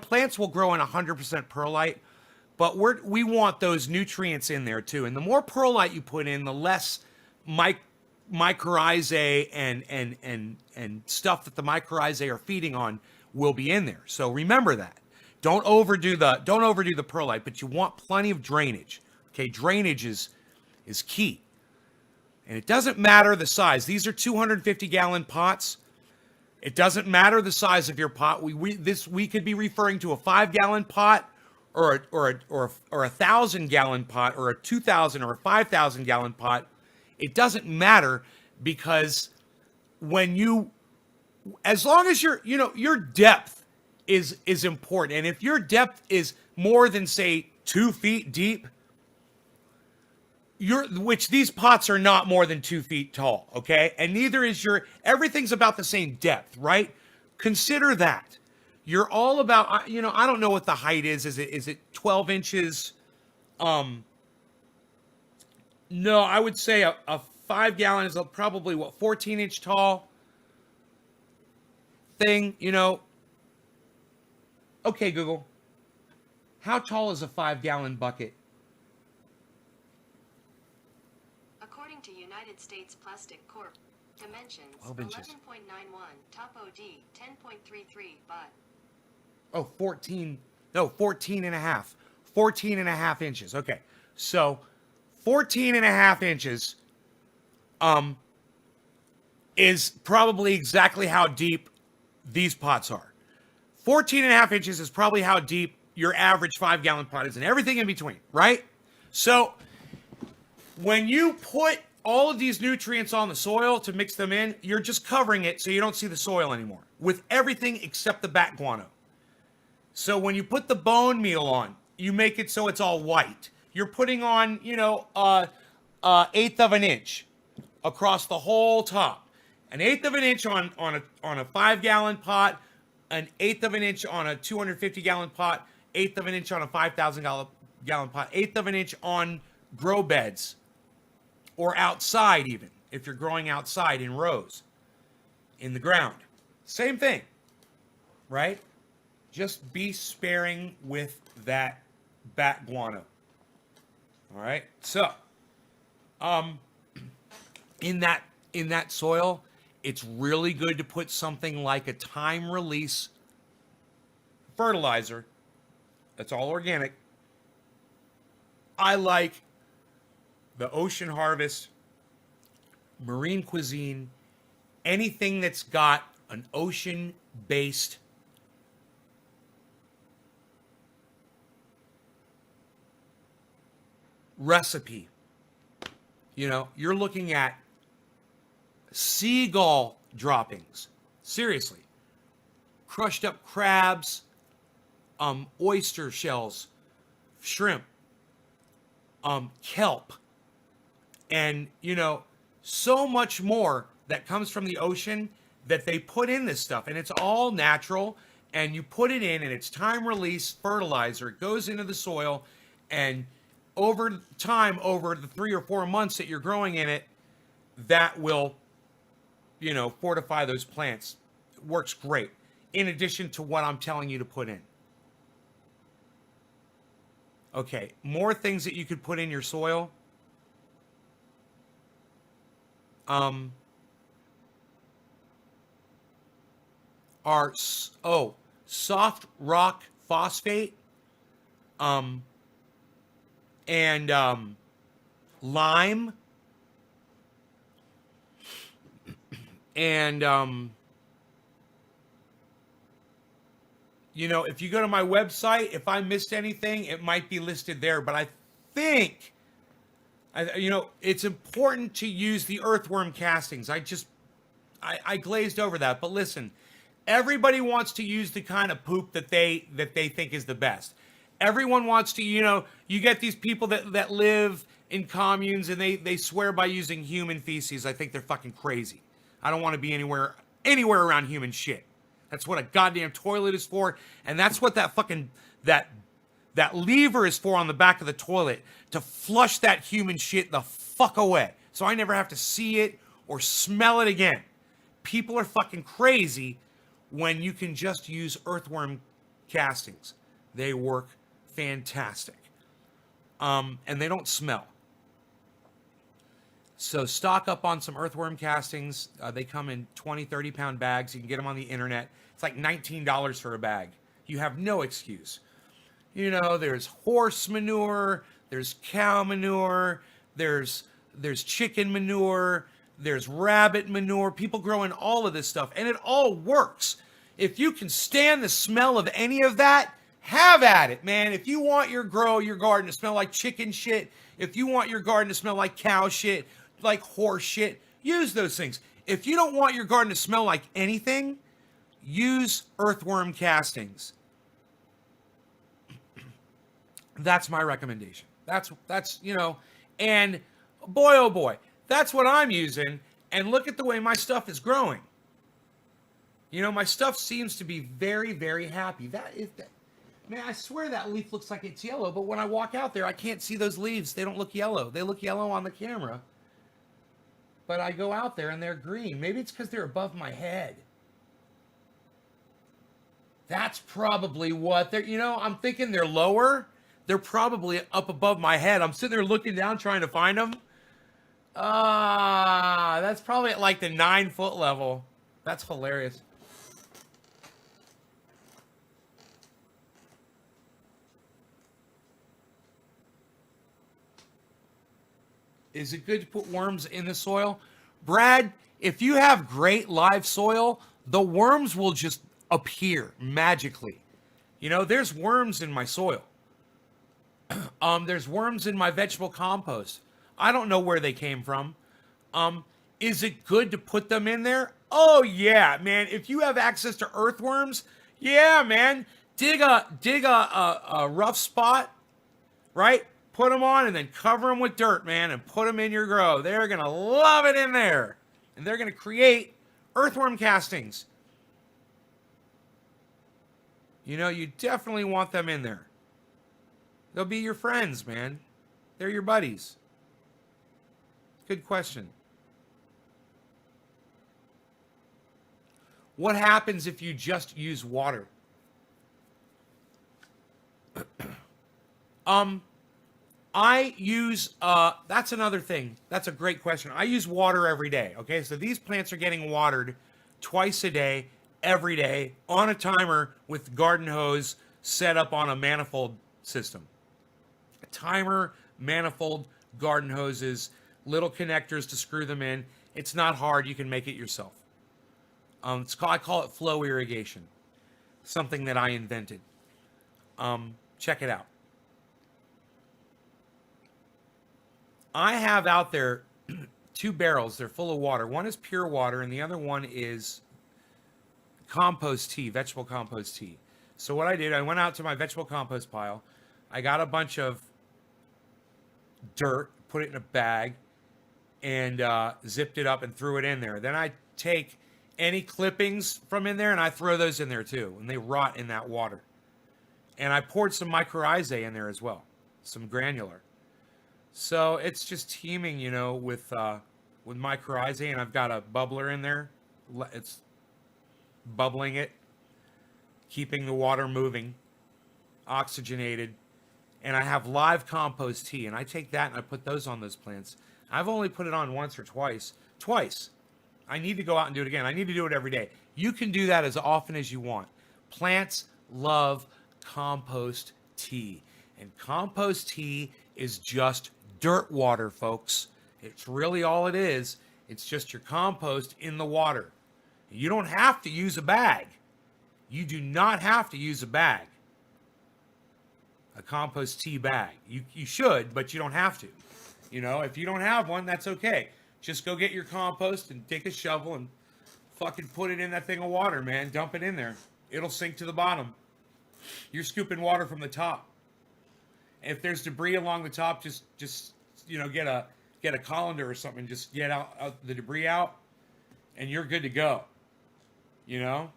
S1: plants will grow in 100% perlite, but we want those nutrients in there too. And the more perlite you put in, the less mycorrhizae and stuff that the mycorrhizae are feeding on will be in there. So remember that. Don't overdo the perlite, but you want plenty of drainage. Okay, drainage is key. And it doesn't matter the size. These are 250-gallon pots. It doesn't matter the size of your pot. We could be referring to a 5-gallon pot or a 1,000-gallon pot or a 2,000 or a 5,000-gallon pot. It doesn't matter, because as long as your depth is important. And if your depth is more than, say, 2 feet deep, which these pots are not more than 2 feet tall, okay? And neither is everything's about the same depth, right? Consider that. You're all about, I don't know what the height is. Is it 12 inches? No, I would say a 5-gallon is probably 14-inch tall thing, Okay, Google. How tall is a 5-gallon bucket?
S3: According to United States Plastic Corp. Dimensions
S1: 11.91,
S3: top OD 10.33 baht.
S1: Oh, 14 and a half. 14 and a half inches. Okay. So 14 and a half inches is probably exactly how deep these pots are. 14 and a half inches is probably how deep your average 5-gallon pot is, and everything in between, right? So when you put all of these nutrients on the soil to mix them in, you're just covering it so you don't see the soil anymore with everything except the bat guano. So when you put the bone meal on, you make it so it's all white. You're putting on, 1/8 of an inch across the whole top. 1/8 of an inch on a 5-gallon pot, 1/8 of an inch on a 250-gallon pot, 1/8 of an inch on a 5,000-gallon pot, 1/8 of an inch on grow beds, or outside even, if you're growing outside in rows, in the ground. Same thing, right? Just be sparing with that bat guano. All right? So, in that soil, it's really good to put something like a time release fertilizer. That's all organic. I like the Ocean Harvest, Marine Cuisine, anything that's got an ocean-based recipe. You're looking at seagull droppings. Seriously. Crushed up crabs, oyster shells, shrimp, kelp, and, so much more that comes from the ocean that they put in this stuff. And it's all natural, and you put it in, and it's time release fertilizer. It goes into the soil, and over time, over the 3 or 4 months that you're growing in it, that will, fortify those plants. It works great, in addition to what I'm telling you to put in. Okay, more things that you could put in your soil. Um, are soft rock phosphate, um, and lime, and you know, if you go to my website, if I missed anything, it might be listed there. But I think, you know, it's important to use the earthworm castings. I glazed over that. But listen, everybody wants to use the kind of poop that they think is the best. Everyone wants to, you know, you get these people that live in communes and they swear by using human feces. I think they're fucking crazy. I don't want to be anywhere around human shit. That's what a goddamn toilet is for, and that's what that fucking that lever is for on the back of the toilet, to flush that human shit the fuck away. So I never have to see it or smell it again. People are fucking crazy when you can just use earthworm castings. They work fantastic. And they don't smell. So stock up on some earthworm castings. They come in 20, 30-pound bags. You can get them on the internet. It's like $19 for a bag. You have no excuse. You know, there's horse manure, there's cow manure, there's chicken manure, there's rabbit manure. People growing all of this stuff, and it all works. If you can stand the smell of any of that, have at it, man. If you want your garden to smell like chicken shit, if you want your garden to smell like cow shit, like horse shit, use those things. If you don't want your garden to smell like anything, use earthworm castings. That's my recommendation. That's you know, and boy oh boy, that's what I'm using, and look at the way my stuff is growing. You know, my stuff seems to be very, very happy. Man, I swear that leaf looks like it's yellow, but when I walk out there, I can't see those leaves. They don't look yellow. They look yellow on the camera. But I go out there and they're green. Maybe it's because they're above my head. That's probably what they're, you know, I'm thinking they're lower. They're probably up above my head. I'm sitting there looking down trying to find them. That's probably at like the 9-foot level. That's hilarious. Is it good to put worms in the soil? Brad, if you have great live soil, the worms will just appear magically. You know, there's worms in my soil. There's worms in my vegetable compost. I don't know where they came from. Is it good to put them in there? Oh yeah, man. If you have access to earthworms, yeah, man. Dig a rough spot, right? Put them on and then cover them with dirt, man, and put them in your grow. They're going to love it in there. And they're going to create earthworm castings. You know, you definitely want them in there. They'll be your friends, man. They're your buddies. Good question. What happens if you just use water? I use, that's another thing. That's a great question. I use water every day. Okay, so these plants are getting watered twice a day, every day, on a timer with garden hose set up on a manifold system. A timer, manifold, garden hoses, little connectors to screw them in. It's not hard. You can make it yourself. I call it flow irrigation. Something that I invented. Check it out. I have out there 2 barrels. They're full of water. One is pure water, and the other one is compost tea, vegetable compost tea. So what I did, I went out to my vegetable compost pile. I got a bunch of dirt, put it in a bag, and zipped it up and threw it in there. Then I take any clippings from in there, and I throw those in there too, and they rot in that water. And I poured some mycorrhizae in there as well, some granular. So it's just teeming, you know, with mycorrhizae, and I've got a bubbler in there. It's bubbling it, keeping the water moving, oxygenated, and I have live compost tea, and I take that and I put those on those plants. I've only put it on once or twice. Twice. I need to go out and do it again. I need to do it every day. You can do that as often as you want. Plants love compost tea. And compost tea is just dirt water, folks. It's really all it is. It's just your compost in the water. You don't have to use a bag. You do not have to use a bag. A compost tea bag. You should, but you don't have to. You know, if you don't have one, that's okay. Just go get your compost and take a shovel and fucking put it in that thing of water, man. Dump it in there. It'll sink to the bottom. You're scooping water from the top. If there's debris along the top, just you know, get a colander or something. Just get out the debris out, and you're good to go. You know.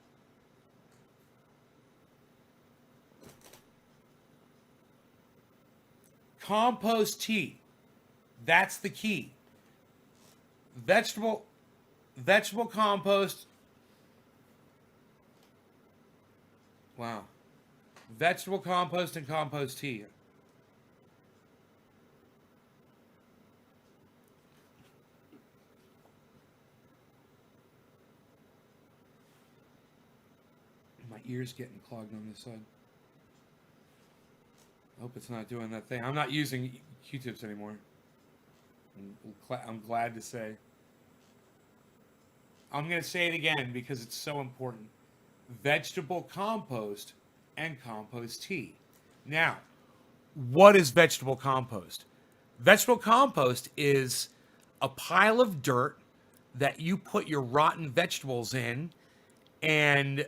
S1: Compost tea. That's the key. Vegetable compost. Wow. Vegetable compost and compost tea. My ear's getting clogged on this side. I hope it's not doing that thing. I'm not using Q-tips anymore. I'm glad to say. I'm going to say it again because it's so important. Vegetable compost and compost tea. Now, what is vegetable compost? Vegetable compost is a pile of dirt that you put your rotten vegetables in, and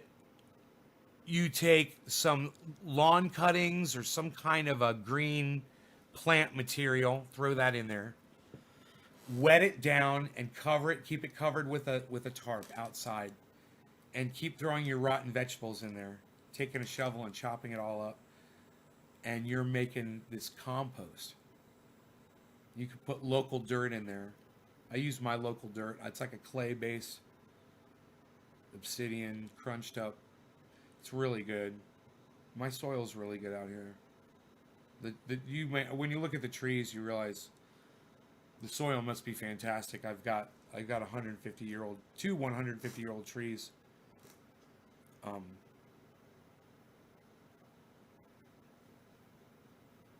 S1: you take some lawn cuttings or some kind of a green plant material, throw that in there, wet it down and cover it, keep it covered with a tarp outside, and keep throwing your rotten vegetables in there, taking a shovel and chopping it all up, and you're making this compost. You could put local dirt in there. I use my local dirt. It's like a clay base, obsidian, crunched up. It's really good. My soil's really good out here. When you look at the trees, you realize the soil must be fantastic. I've got 150-year-old, two 150-year-old trees.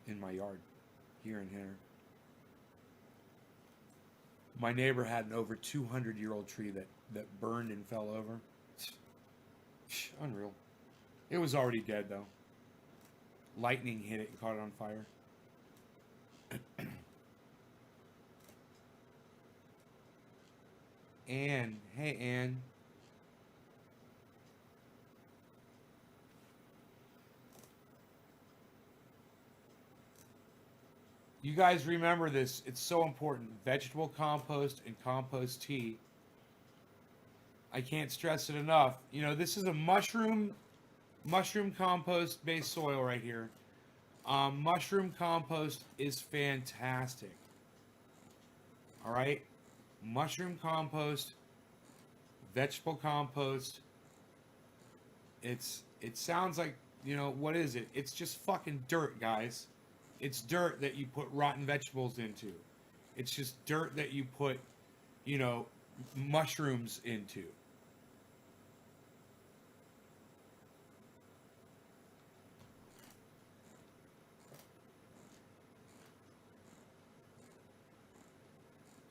S1: In my yard, here and here. My neighbor had an over 200-year-old tree that burned and fell over. Unreal. It was already dead, though. Lightning hit it and caught it on fire. Anne. Hey, Anne. You guys remember this. It's so important. Vegetable compost and compost tea. I can't stress it enough. You know, this is a mushroom compost based soil right here. Mushroom compost is fantastic. All right, mushroom compost, vegetable compost. It sounds like, you know, what is it? It's just fucking dirt, guys. It's dirt that you put rotten vegetables into. It's just dirt that you put, you know, mushrooms into.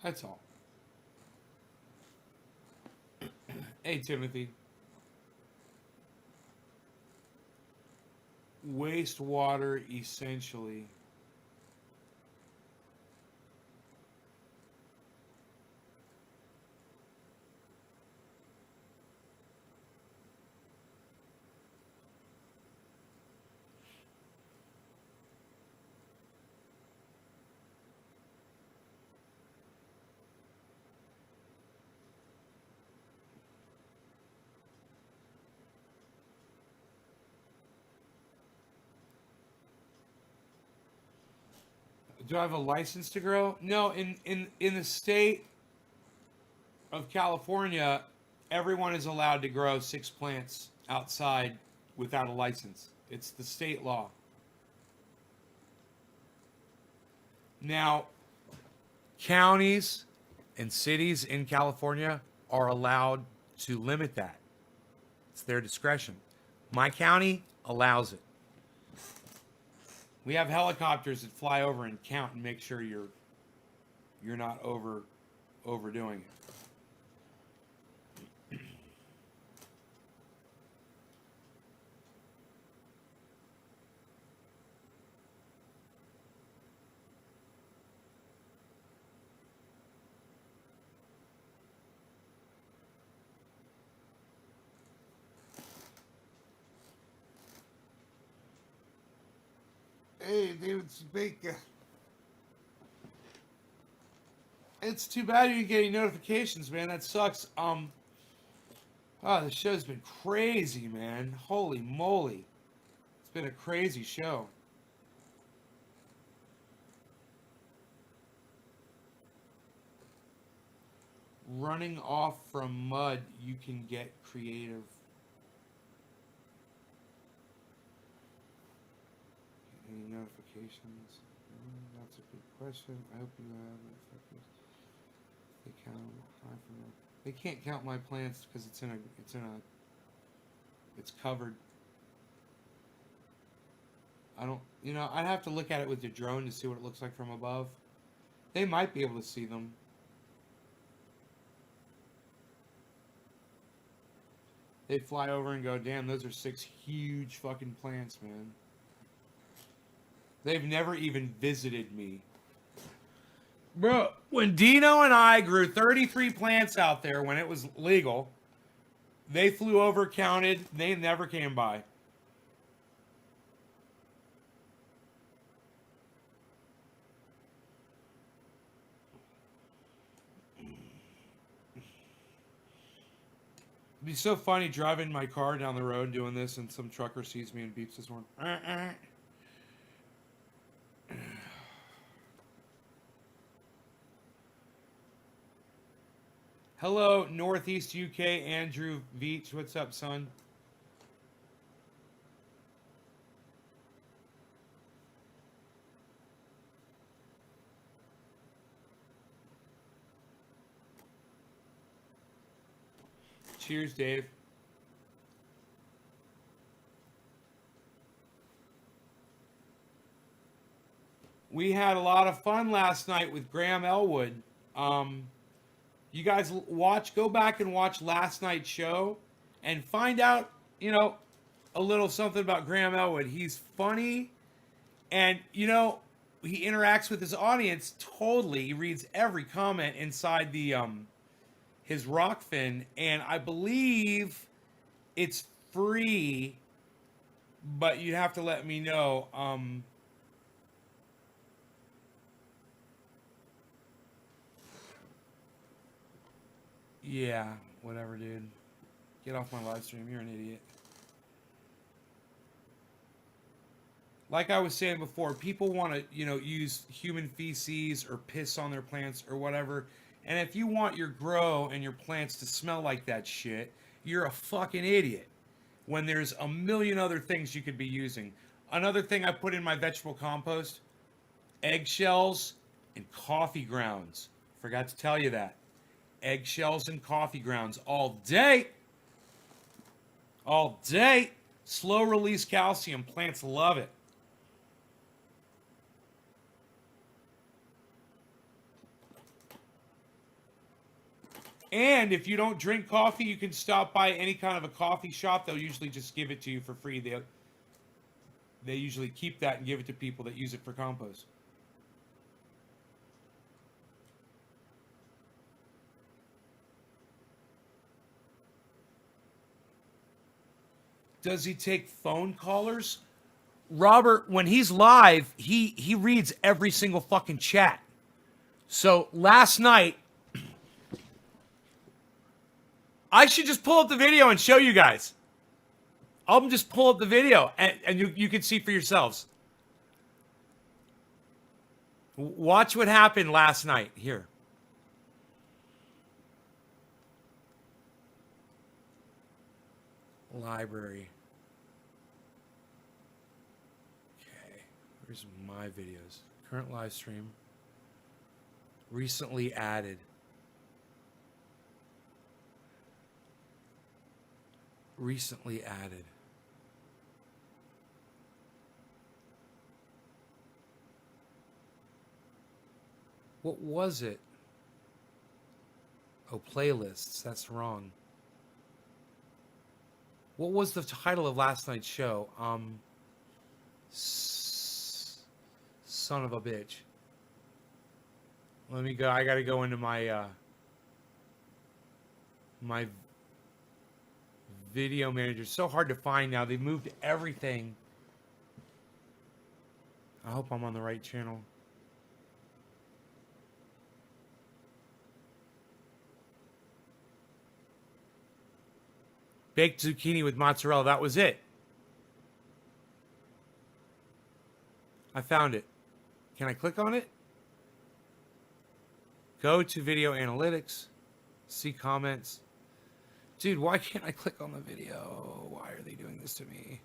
S1: That's all. Hey, Timothy. Wastewater, essentially. Do I have a license to grow? No, in the state of California, everyone is allowed to grow 6 plants outside without a license. It's the state law. Now, counties and cities in California are allowed to limit that. It's their discretion. My county allows it. We have helicopters that fly over and count and make sure you're not overdoing it. Hey, David Spake. It's too bad you didn't get any notifications, man. That sucks. Oh, the show's been crazy, man. Holy moly. It's been a crazy show. Running off from mud, you can get creative. Any notifications? That's a good question. I hope you have it. They count high from that. They can't count my plants because it's covered. I don't, I'd have to look at it with the drone to see what it looks like from above. They might be able to see them. They fly over and go, damn, those are 6 huge fucking plants, man. They've never even visited me. Bro, when Dino and I grew 33 plants out there when it was legal, they flew over, counted, they never came by. It'd be so funny driving my car down the road doing this and some trucker sees me and beeps his horn. Hello, Northeast UK, Andrew Veach. What's up, son? Cheers, Dave. We had a lot of fun last night with Graham Elwood. You guys go back and watch last night's show and find out, a little something about Graham Elwood. He's funny and, he interacts with his audience totally. He reads every comment inside the his Rockfin, and I believe it's free, but you'd have to let me know. Yeah, whatever, dude. Get off my live stream. You're an idiot. Like I was saying before, people want to, use human feces or piss on their plants or whatever. And if you want your grow and your plants to smell like that shit, you're a fucking idiot. When there's a million other things you could be using. Another thing I put in my vegetable compost, eggshells and coffee grounds. Forgot to tell you that. Eggshells and coffee grounds all day. All day. Slow release calcium. Plants love it. And if you don't drink coffee, you can stop by any kind of a coffee shop. They'll usually just give it to you for free. They usually keep that and give it to people that use it for compost. Does he take phone callers? Robert, when he's live, he reads every single fucking chat. So last night, I should just pull up the video and show you guys. I'll just pull up the video and you can see for yourselves. Watch what happened last night. Here. Library. Okay. Where's my videos? Current live stream. Recently added. Recently added. What was it? Oh, playlists. That's wrong. What was the title of last night's show? Son of a bitch. Let me go. I got to go into my my video manager. It's so hard to find now. They've moved everything. I hope I'm on the right channel. Baked zucchini with mozzarella. That was it. I found it. Can I click on it? Go to video analytics. See comments. Dude, why can't I click on the video? Why are they doing this to me?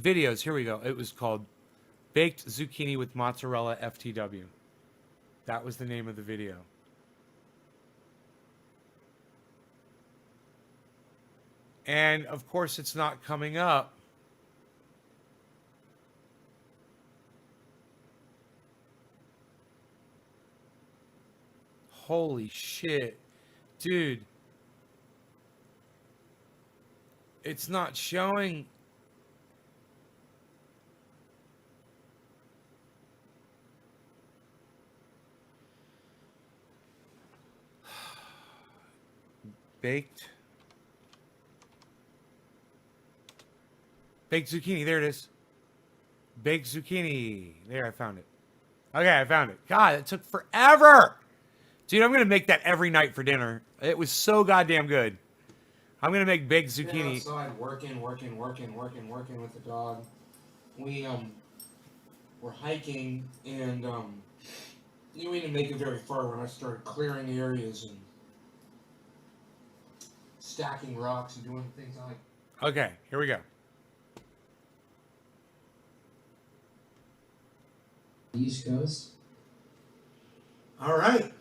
S1: Videos. Here we go. It was called Baked Zucchini with Mozzarella FTW. That was the name of the video. And of course, it's not coming up. Holy shit. Dude. It's not showing. Baked zucchini. There it is. Baked zucchini. There, I found it. Okay, I found it. God, it took forever. Dude, I'm going to make that every night for dinner. It was so goddamn good. I'm going to make baked zucchini.
S4: Outside working with the dog. We're hiking, and we didn't make it very far when I started clearing areas and stacking rocks and doing things I like.
S1: Okay, here we go.
S4: East Coast. All right.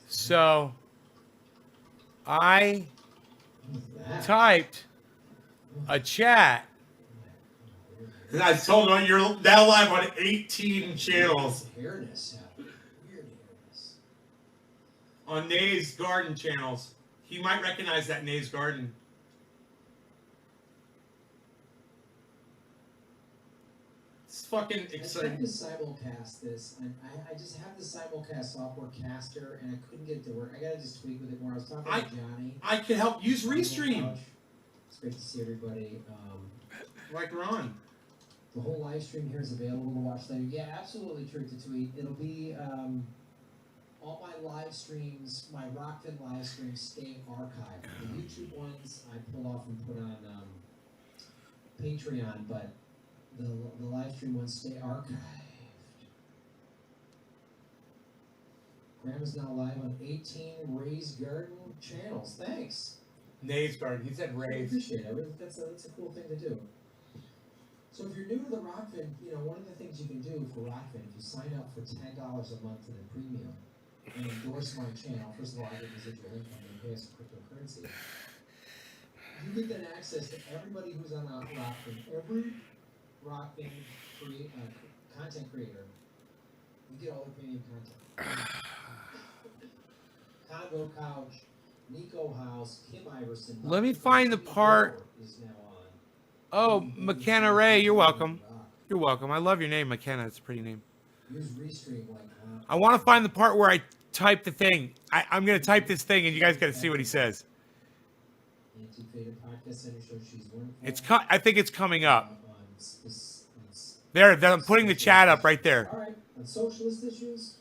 S1: So, I typed a chat.
S5: And I told him you're now live on 18 channels on Nay's Garden channels. He might recognize that Nay's Garden. It's fucking exciting.
S4: I tried to simulcast this, and I just have the simulcast software caster, and I couldn't get it to work. I gotta just tweak with it more. I was talking to Johnny.
S5: I can help use Restream.
S4: It's great to see everybody.
S5: Like Ron.
S4: The whole live stream here is available to watch later. Yeah, absolutely, Trick to Tweet. It'll be all my live streams, my Rockfin live streams stay archived. The YouTube ones I pull off and put on Patreon, but the live stream ones stay archived. Grandma's now live on 18 Ray's Garden channels. Thanks.
S5: Nay's Garden. He said
S4: I
S5: Ray's.
S4: appreciate it. That's a cool thing to do. So if you're new to the Rockfin, one of the things you can do for Rockfin, if you sign up for $10 a month to the premium and endorse my channel, first of all, I get residual income and pay us in cryptocurrency. You get then access to everybody who's on Rockfin, every Rockfin content creator. You get all the premium content. Convo Couch, Nico House, Kim Iverson.
S1: Let me find the part.
S4: Is now on.
S1: Oh, McKenna Ray, you're welcome. You're welcome. I love your name, McKenna. It's a pretty name.
S4: Use Restream like
S1: I want to find the part where I type the thing. I'm going to type this thing, and you guys got to see what he says. It's I think it's coming up. There, I'm putting the chat up right there.
S4: All right, on socialist issues.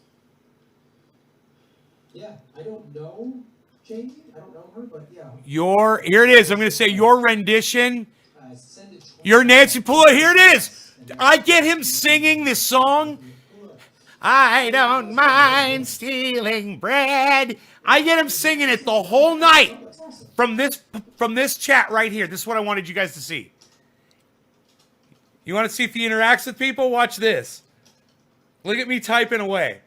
S4: Yeah, I don't know Jamie. I don't know her, but yeah.
S1: Here it is. I'm going to say your rendition.
S4: Send it
S1: Your Nancy Pelosi. Here it is. I get him singing this song. I don't mind stealing bread. I get him singing it the whole night.
S4: awesome.
S1: from this chat right here. This is what I wanted you guys to see. You want to see if he interacts with people? Watch this. Look at me typing away.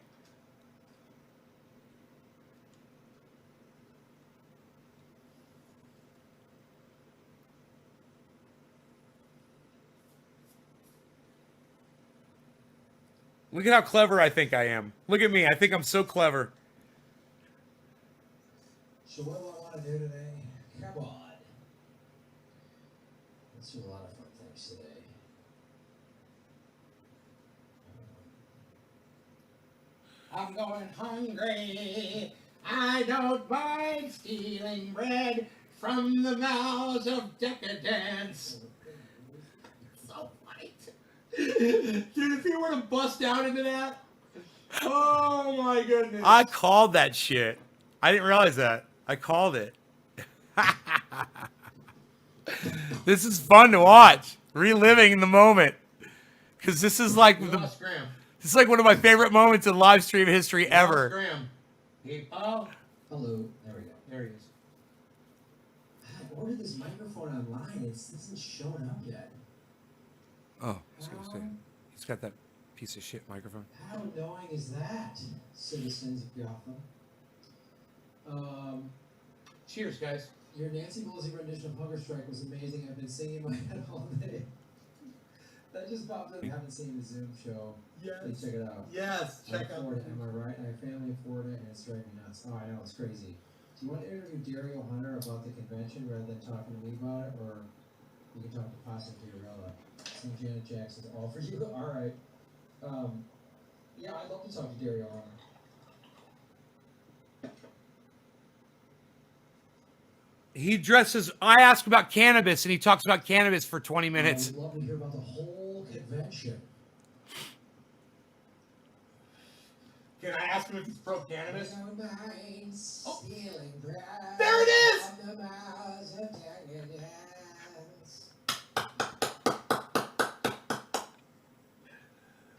S1: Look at how clever I think I am. Look at me. I think I'm so clever.
S4: So what do I want to do today? Come on. Let's do a lot of fun things today. I'm going hungry. I don't mind stealing bread from the mouths of decadence. So funny.
S5: Dude, if you were to bust out into that, oh my goodness.
S1: I called that shit. I didn't realize that. I called it. This is fun to watch. Reliving the moment. Because this is like
S5: We lost Graham.
S1: this is like one of my favorite moments in live stream history
S5: We lost
S1: ever.
S5: Graham.
S4: People. Hello. There we go.
S5: There he is.
S4: I ordered this microphone online. It isn't showing up yet.
S1: Oh, I was gonna say. He's got that piece of shit microphone.
S4: How annoying is that, citizens of Gotham?
S5: Cheers, guys.
S4: Your Nancy Pelosi rendition of Hunger Strike was amazing. I've been singing in my head all day. That just popped up. I haven't seen the Zoom show. Please check it out.
S5: Yes,
S4: I'm Florida, am I right? I have family in Florida and it's driving me nuts. Oh, I know, it's crazy. Do you want to interview Dario Hunter about the convention rather than talking to me about it? Or you can talk to Pasta Fiorella. Some Janet Jackson's all for you. Alright. Yeah, I'd love to talk to Dario Hunter.
S1: He dresses. I ask about cannabis, and he talks about cannabis for 20 minutes.
S4: I would love to hear about the whole convention.
S5: Can I ask him if he's pro cannabis?
S4: Oh.
S5: There it is!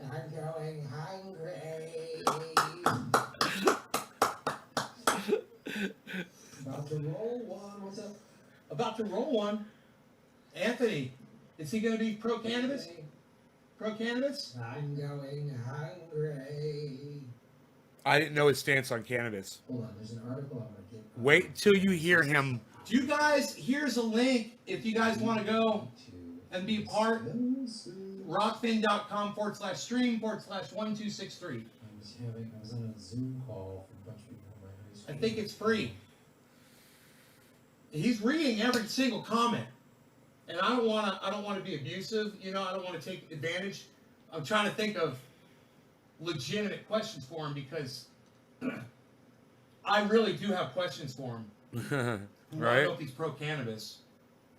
S4: I'm going hungry. About to roll one. What's up?
S5: About to roll one. Anthony, is he going to be pro cannabis? Pro cannabis?
S4: I'm going hungry.
S1: I didn't know his stance on cannabis.
S4: Hold on, there's an article I'm gonna get.
S1: Wait till you hear him.
S5: Do you guys, here's a link if you guys want to go and be a part. Rockfin.com/stream/1263.
S4: I was on a Zoom call with a bunch of people in my high
S5: I
S4: school.
S5: think it's free. He's reading every single comment. And I don't want to be abusive, you know, I don't want to take advantage. I'm trying to think of legitimate questions for him because I really do have questions for him. I
S1: Right?
S5: know if he's pro cannabis.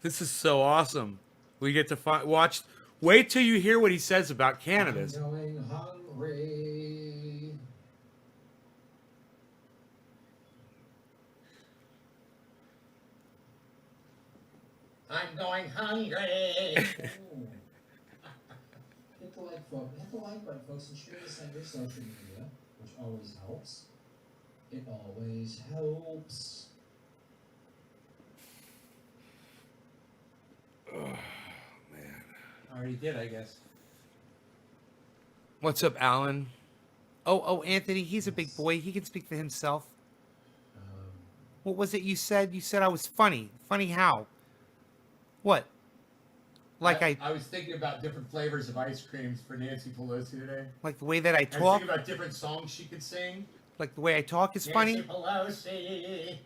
S1: This is so awesome. We get to watch. Wait till you hear what he says about cannabis.
S4: I'm going hungry.
S5: I'm going hungry.
S4: Hit the like button, folks, and share this on your social media, which always helps. It always helps.
S5: I already did, I guess.
S1: What's up, Alan? Oh, Anthony, he's a big boy. He can speak for himself. What was it you said? You said I was funny. Funny how? What? Like I
S5: was thinking about different flavors of ice creams for Nancy Pelosi today.
S1: like the way that I
S5: I was
S1: talk?
S5: thinking about different songs she could sing.
S1: Like the way I talk is funny?
S5: Nancy Pelosi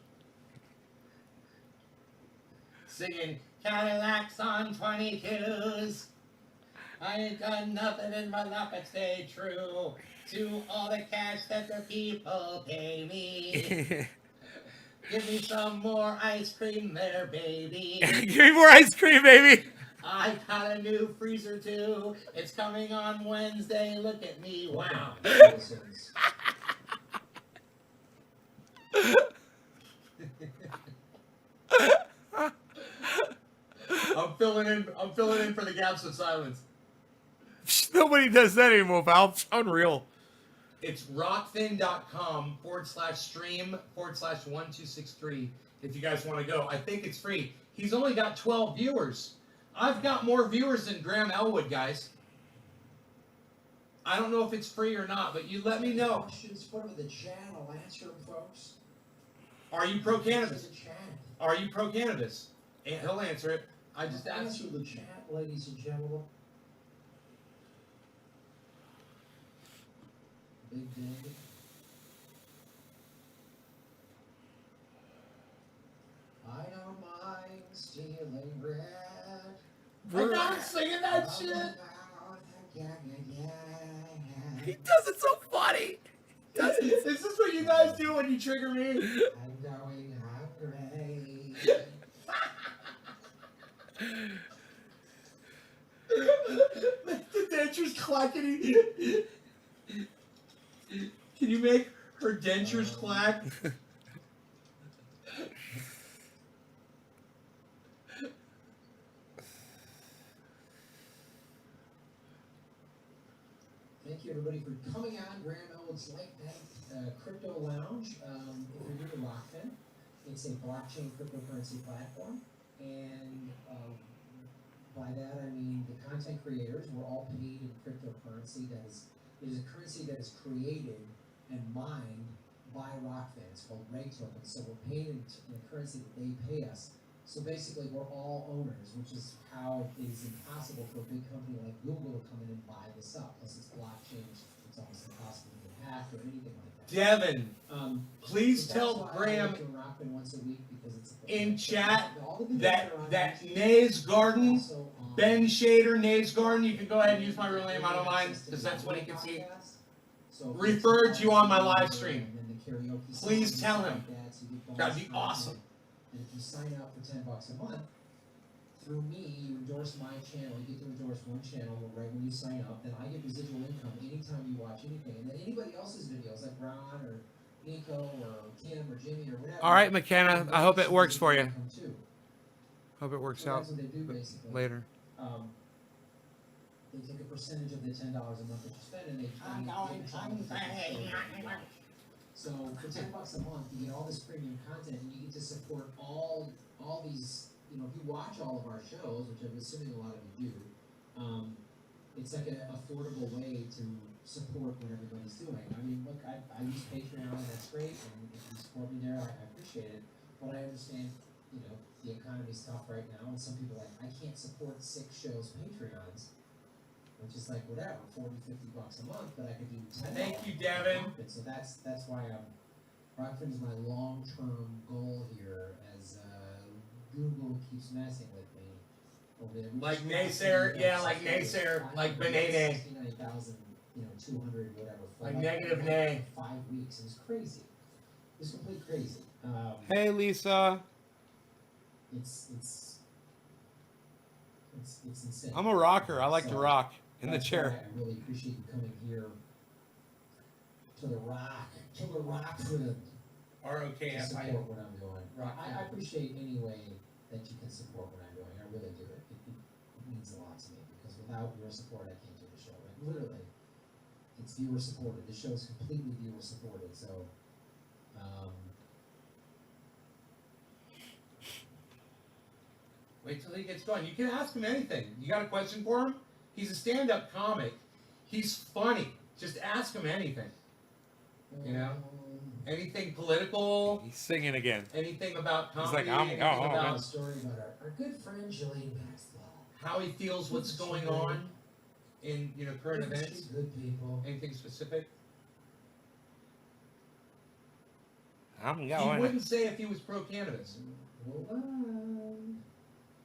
S5: singing Cadillacs on 22s. I ain't done nothing in my life but stay true to all the cash that the people pay me. Give me some more ice cream there, baby.
S1: Give me more ice cream, baby.
S5: I got a new freezer too. It's coming on Wednesday. Look at me. Wow.
S4: Citizens.
S5: I'm filling in for the gaps of silence.
S1: Nobody does that anymore, pal. It's unreal.
S5: It's rockfin.com/stream/1263.
S1: if you guys want to go. I think it's free. He's only got 12 viewers. I've got more viewers than Graham Elwood, guys. I don't know if it's free or not, but you let me know.
S4: Questions, put them in the chat. I'll answer them, folks.
S1: Are you pro cannabis?
S4: In the chat.
S1: Are you pro cannabis? And he'll answer it. I just asked
S4: Answer
S1: you.
S4: the chat, ladies and gentlemen. Big Daddy. I don't mind stealing bread.
S1: I'm not singing that shit.
S4: Yeah.
S1: He does it so funny. This is what you guys do when you trigger me.
S4: I'm going hungry.
S1: The dentures clacking. Can you make her dentures clack?
S4: Thank you, everybody, for coming on Graham Elwood's Late Night Crypto Lounge. If you're new to Rockfin, it's a blockchain cryptocurrency platform, and by that I mean the content creators were all paid in cryptocurrency. That is, it is a currency that is created and mined by Rockfin. It's called Reg tokens. So we're paid in a currency that they pay us. So basically, we're all owners, which is how it is impossible for a big company like Google to come in and buy this up. Plus, it's blockchain; it's almost impossible to get hacked or anything like that.
S1: Devin, please
S4: So that's
S1: tell
S4: why I
S1: Graham
S4: like to Rockfin once a week because it's
S1: in chat
S4: all the videos
S1: that
S4: are on
S1: that
S4: YouTube,
S1: Nays Garden,
S4: also on
S1: Ben Shader, Nays Garden. You can go ahead and use my real name. I don't mind because that's what he can see.
S4: So
S1: Referred to you on my live stream.
S4: and then the karaoke
S1: Please
S4: songs
S1: tell
S4: and
S1: him.
S4: stuff like that, so you get
S1: That'd
S4: bonus
S1: be awesome.
S4: And if you sign up for $10 a month, through me, you endorse my channel. You get to endorse one channel right when you sign up. Then I get residual income anytime you watch anything. And then anybody else's videos, like Ron or Nico or Tim or Jimmy or whatever.
S1: All right, McKenna. I hope it works for you.
S4: income too.
S1: Hope it works
S4: So
S1: out
S4: that's what they do basically.
S1: later.
S4: They take a percentage of the $10 a month that you spend, and they.
S5: I'm going hungry.
S4: So for $10 a month, you get all this premium content, and you get to support all these. You know, if you watch all of our shows, which I'm assuming a lot of you do, it's like an affordable way to support what everybody's doing. I mean, look, I use Patreon, and that's great, and if you support me there, I appreciate it. But I understand, you know, the economy's tough right now, and some people are like, I can't support 6 shows Patreons. Which is like whatever, $40-50 a month, but I could do 10.
S1: Thank you, Devin.
S4: So that's why Rockfin is my long-term goal here, as Google keeps messing with me over there.
S1: Like Naysayer, yeah, like Naysayer, like Banana.
S4: 69,000, 200, whatever. for
S1: Like negative Nay.
S4: 5 weeks. It was crazy. It was complete crazy.
S1: Hey, Lisa.
S4: It's insane.
S1: I'm a rocker. I like to
S4: So,
S1: rock in the
S4: that's
S1: chair.
S4: why I really appreciate you coming here to the Rockfin. to support what I'm doing. I appreciate any way that you can support what I'm doing. I really do. It means a lot to me because without your support, I can't do the show. Like literally, it's viewer supported. The show is completely viewer supported. So,
S1: Wait till he gets going. You can ask him anything. You got a question for him? He's a stand-up comic. He's funny. Just ask him anything. You know? Anything political?
S6: He's singing again.
S1: Anything about
S6: He's
S1: comedy?
S6: like,
S1: anything
S6: oh,
S1: about
S4: a story about our good friend Jillian Maxwell.
S1: how he feels what's going on in current
S4: She's
S1: events?
S4: good people.
S1: Anything specific?
S6: I'm
S1: He
S6: going.
S1: wouldn't say if he was pro cannabis.
S4: Hold on.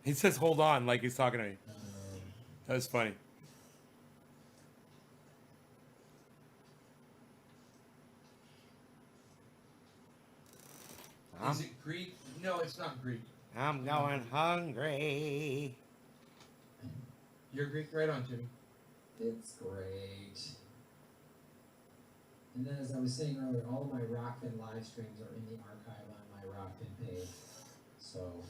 S6: He says, hold on, like he's talking to me.
S4: Um,
S6: That was funny.
S1: Is it Greek? No, it's not Greek.
S6: I'm going hungry.
S1: You're Greek, right on, Jimmy.
S4: It's great. And then, as I was saying earlier, all of my Rockfin live streams are in the archive on my Rockfin page. So,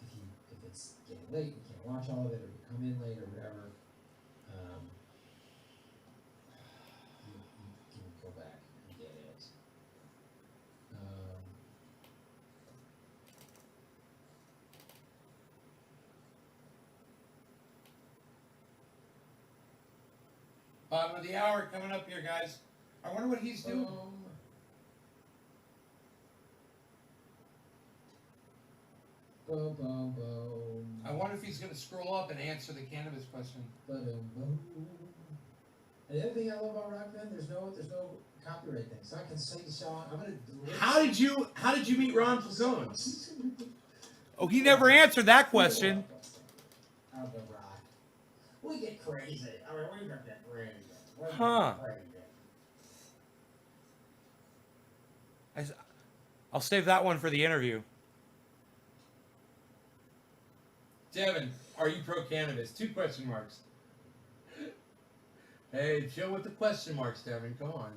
S4: if it's getting late, you can't watch all of it, or you come in late, or whatever, you can go back and get it.
S5: Bottom of the hour coming up here, guys. I wonder what he's doing.
S4: Boom, boom, boom.
S5: I wonder if he's going to scroll up and answer the cannabis question.
S4: Boom, boom. And the other thing I love about Rock Band, there's no copyright thing, so I can sing the song. I'm gonna.
S5: How did you meet Ron Falcone?
S1: Oh, he never answered that question.
S4: Out the rock. We get crazy. I mean, we get crazy. We get
S1: Huh.
S4: crazy.
S1: I'll save that one for the interview.
S5: Devin, are you pro cannabis? 2 question marks. Hey, chill with the question marks, Devin. Come on.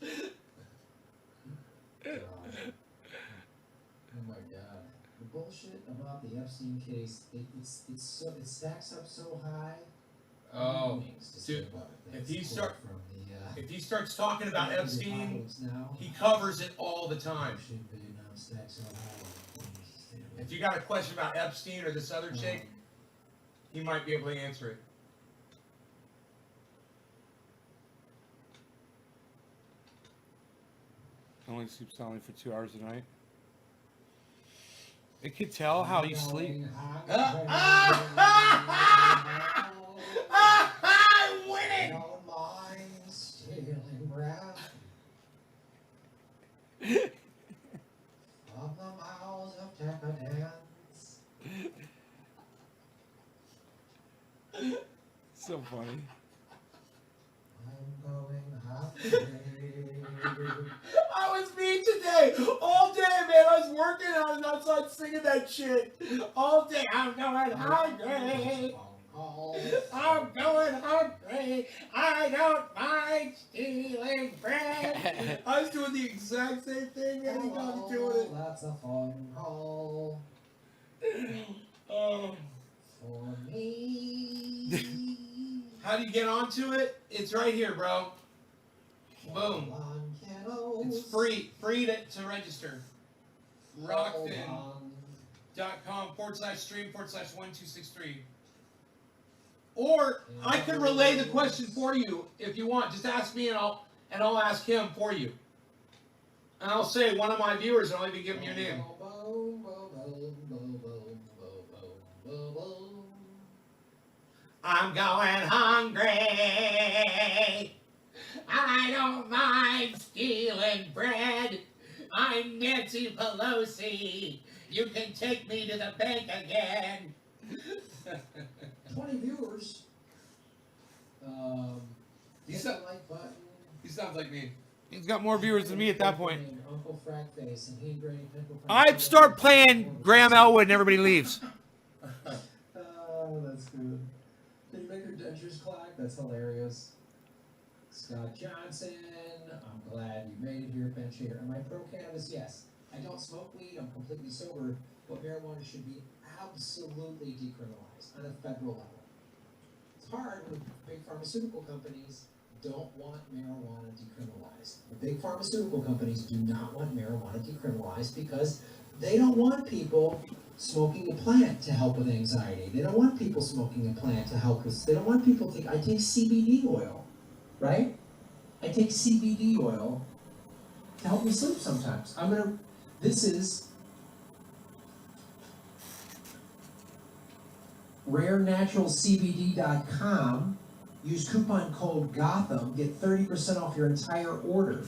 S4: God. Oh my God. The bullshit about the Epstein case, it stacks up so high.
S5: Oh,
S4: Things to say
S5: dude,
S4: about it.
S5: if
S4: That's
S5: he
S4: a quote
S5: start-
S4: from the,
S5: If he starts talking about
S4: the
S5: Epstein,
S4: Apocalypse Now.
S5: he covers it all the time.
S4: Should be now stacks so high.
S5: If you got a question about Epstein or this other chick, he might be able to answer it.
S1: Only sleeps soundly for 2 hours a night. It could tell how you sleep.
S5: I'm winning!
S4: Don't mind stealing breath from the mouths of decadence.
S1: So funny.
S4: I'm going hungry.
S5: I was me today, all day, man. I was working out and outside singing that shit all day. I'm going hungry. I'm going hungry. I don't mind stealing bread. I was doing the exact same thing, and he got me doing it.
S4: That's a phone call
S5: Oh.
S4: for me.
S5: How do you get onto it? It's right here, bro. Boom. It's free to register. Rockfin.com/stream/1263. Or I could relay the question for you if you want. Just ask me and I'll ask him for you. And I'll say one of my viewers and I'll even give him your name. I'm going hungry. I don't mind stealing bread. I'm Nancy Pelosi. You can take me to the bank again.
S4: 20 viewers.
S5: You
S4: Hit
S5: said-
S4: the like button.
S5: He sounds like me.
S1: He's got more viewers than me at that point.
S4: Uncle Frackface and he Granny Pickle.
S1: I'd start playing Graham Elwood and everybody leaves.
S4: Oh, that's good. Did you make her dentures clack? That's hilarious. Scott Johnson, I'm glad you made it here, Ben Shader. Am I pro cannabis? Yes. I don't smoke weed, I'm completely sober, but marijuana should be absolutely decriminalized on a federal level. It's hard when big pharmaceutical companies don't want marijuana decriminalized. The big pharmaceutical companies do not want marijuana decriminalized because they don't want people smoking a plant to help with anxiety. They don't want people smoking a plant to help with, they don't want people to I take CBD oil, right? I take CBD oil to help me sleep sometimes. This is rarenaturalcbd.com. Use coupon code Gotham, get 30% off your entire order.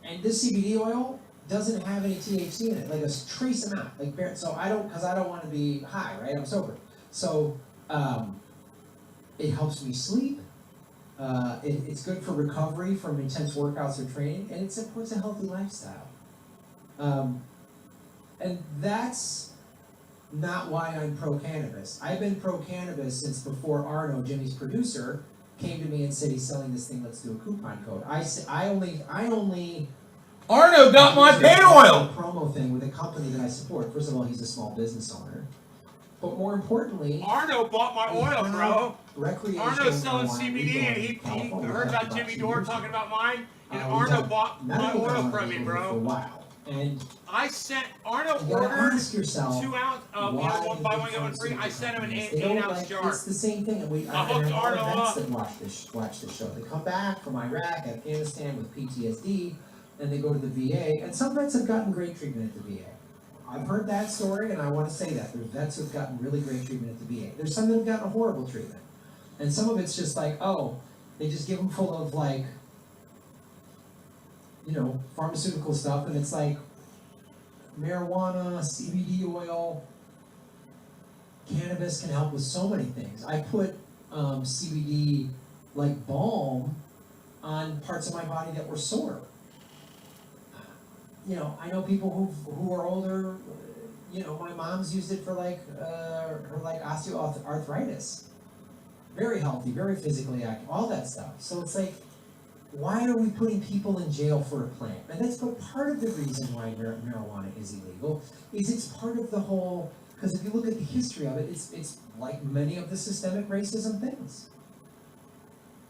S4: And this CBD oil doesn't have any THC in it, like a trace amount. So I don't want to be high, right? I'm sober. So it helps me sleep. It's good for recovery from intense workouts or training, and it supports a healthy lifestyle. And that's not why I'm pro-cannabis. I've been pro-cannabis since before Arno, Jimmy's producer, came to me and said he's selling this thing, let's do a coupon code. I only
S5: Arno got my pain
S4: a
S5: oil.
S4: promo thing with a company that I support. First of all, he's a small business owner. But more importantly,
S1: Arno bought my oil, bro.
S4: recreational
S1: Arno's selling
S4: marijuana
S1: CBD,
S4: legal
S1: and
S4: in
S1: he
S4: California
S1: heard about
S4: after
S1: Jimmy
S4: 2
S1: Dore
S4: years
S1: talking
S4: ago.
S1: about mine, and
S4: We've
S1: Arno
S4: had
S1: bought my
S4: medical
S1: oil
S4: marijuana
S1: from me,
S4: for a
S1: bro.
S4: while. And
S1: I sent Arno
S4: you gotta
S1: ordered
S4: ask yourself,
S1: 2 ounce.
S4: why
S1: One
S4: do
S1: buy
S4: the
S1: one get one free. I sent him an
S4: pharmaceutical
S1: 8
S4: companies, they don't
S1: ounce
S4: like,
S1: jar.
S4: It's the same thing, and
S1: I hooked
S4: have a lot of
S1: Arno
S4: vets
S1: up.
S4: that watch this show. They come back from Iraq, Afghanistan with PTSD, and they go to the VA, and some vets have gotten great treatment at the VA. I've heard that story, and I want to say that. There's vets who've gotten really great treatment at the VA. There's some that have gotten horrible treatment. And some of it's just like, oh, they just give them full of like, pharmaceutical stuff, and it's like marijuana, CBD oil, cannabis can help with so many things. I put CBD like balm on parts of my body that were sore. I know people who are older. My mom's used it for her osteoarthritis. Very healthy, very physically active, all that stuff. So it's like, why are we putting people in jail for a plant? And that's part of the reason why marijuana is illegal. Is it's part of the whole. Because if you look at the history of it, it's like many of the systemic racism things,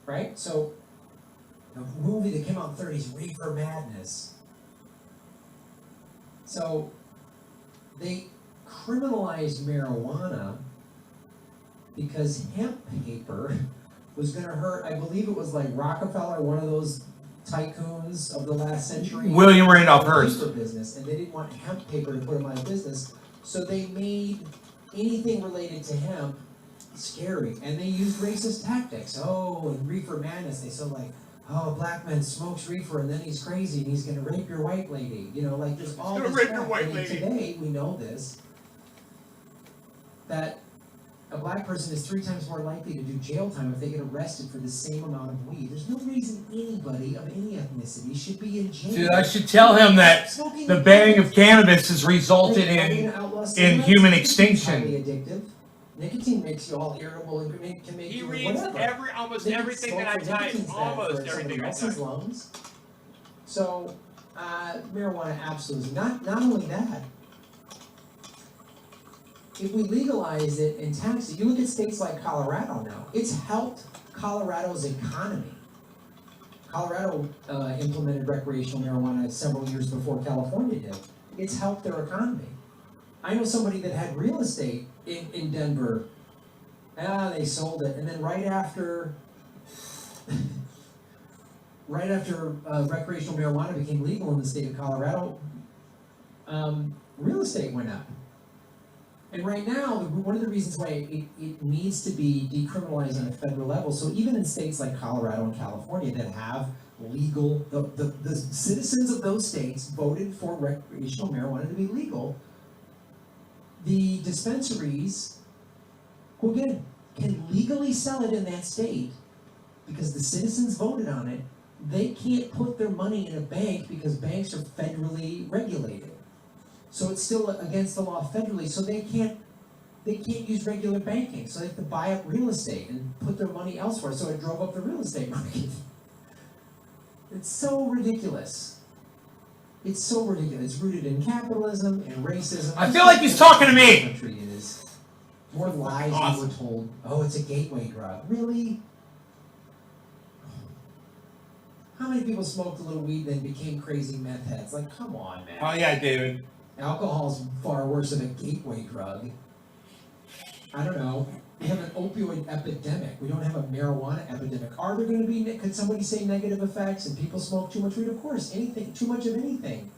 S4: right? So the movie that came out in the 30s, Reefer Madness. So they criminalized marijuana because hemp paper was going to hurt. I believe it was like Rockefeller, one of those tycoons of the last century.
S1: William Randolph Hearst.
S4: Paper business, and they didn't want hemp paper to put them out of business, so they made anything related to hemp scary, and they used racist tactics. Oh, in Reefer Madness, they said like, oh, a black man smokes reefer and then he's crazy and he's gonna rape your white lady. There's all this
S1: Rape your
S4: crap.
S1: white
S4: And
S1: lady.
S4: today we know this, that a black person is 3 times more likely to do jail time if they get arrested for the same amount of weed. There's no reason anybody of any ethnicity should be in jail.
S1: Dude, I should tell him that
S4: Smoking
S1: the banning of cannabis has resulted
S4: Are they
S1: in
S4: gonna outlaw
S1: in
S4: cigarettes?
S1: human
S4: It's
S1: extinction.
S4: highly addictive. Nicotine makes you all irritable and can make
S1: He
S4: you
S1: reads
S4: whatever.
S1: almost
S4: They can
S1: everything
S4: smoke
S1: that I
S4: for
S1: type.
S4: nicotine's bad
S1: Almost
S4: for
S1: everything I
S4: somebody else's
S1: type.
S4: lungs. So, marijuana absolutely. Not only that, if we legalize it and tax it, you look at states like Colorado now, it's helped Colorado's economy. Colorado implemented recreational marijuana several years before California did. It's helped their economy. I know somebody that had real estate in Denver. They sold it, and then right after recreational marijuana became legal in the state of Colorado, real estate went up. And right now, one of the reasons why it needs to be decriminalized on a federal level, so even in states like Colorado and California that have legal, the citizens of those states voted for recreational marijuana to be legal, the dispensaries, who again, can legally sell it in that state because the citizens voted on it, they can't put their money in a bank because banks are federally regulated. So it's still against the law federally, so they can't use regular banking. So they have to buy up real estate and put their money elsewhere. So it drove up the real estate market. It's so ridiculous. It's so ridiculous. It's rooted in capitalism and racism.
S1: I feel like he's talking to me.
S4: Country it is. More lies
S1: Awesome.
S4: we were told. Oh, it's a gateway drug. Really? How many people smoked a little weed and then became crazy meth heads? Like, come on, man.
S1: Oh yeah, David.
S4: Alcohol's far worse than a gateway drug. I don't know. We have an opioid epidemic. We don't have a marijuana epidemic. Are there going to be, could somebody say negative effects and people smoke too much weed? Of course, anything, too much of anything.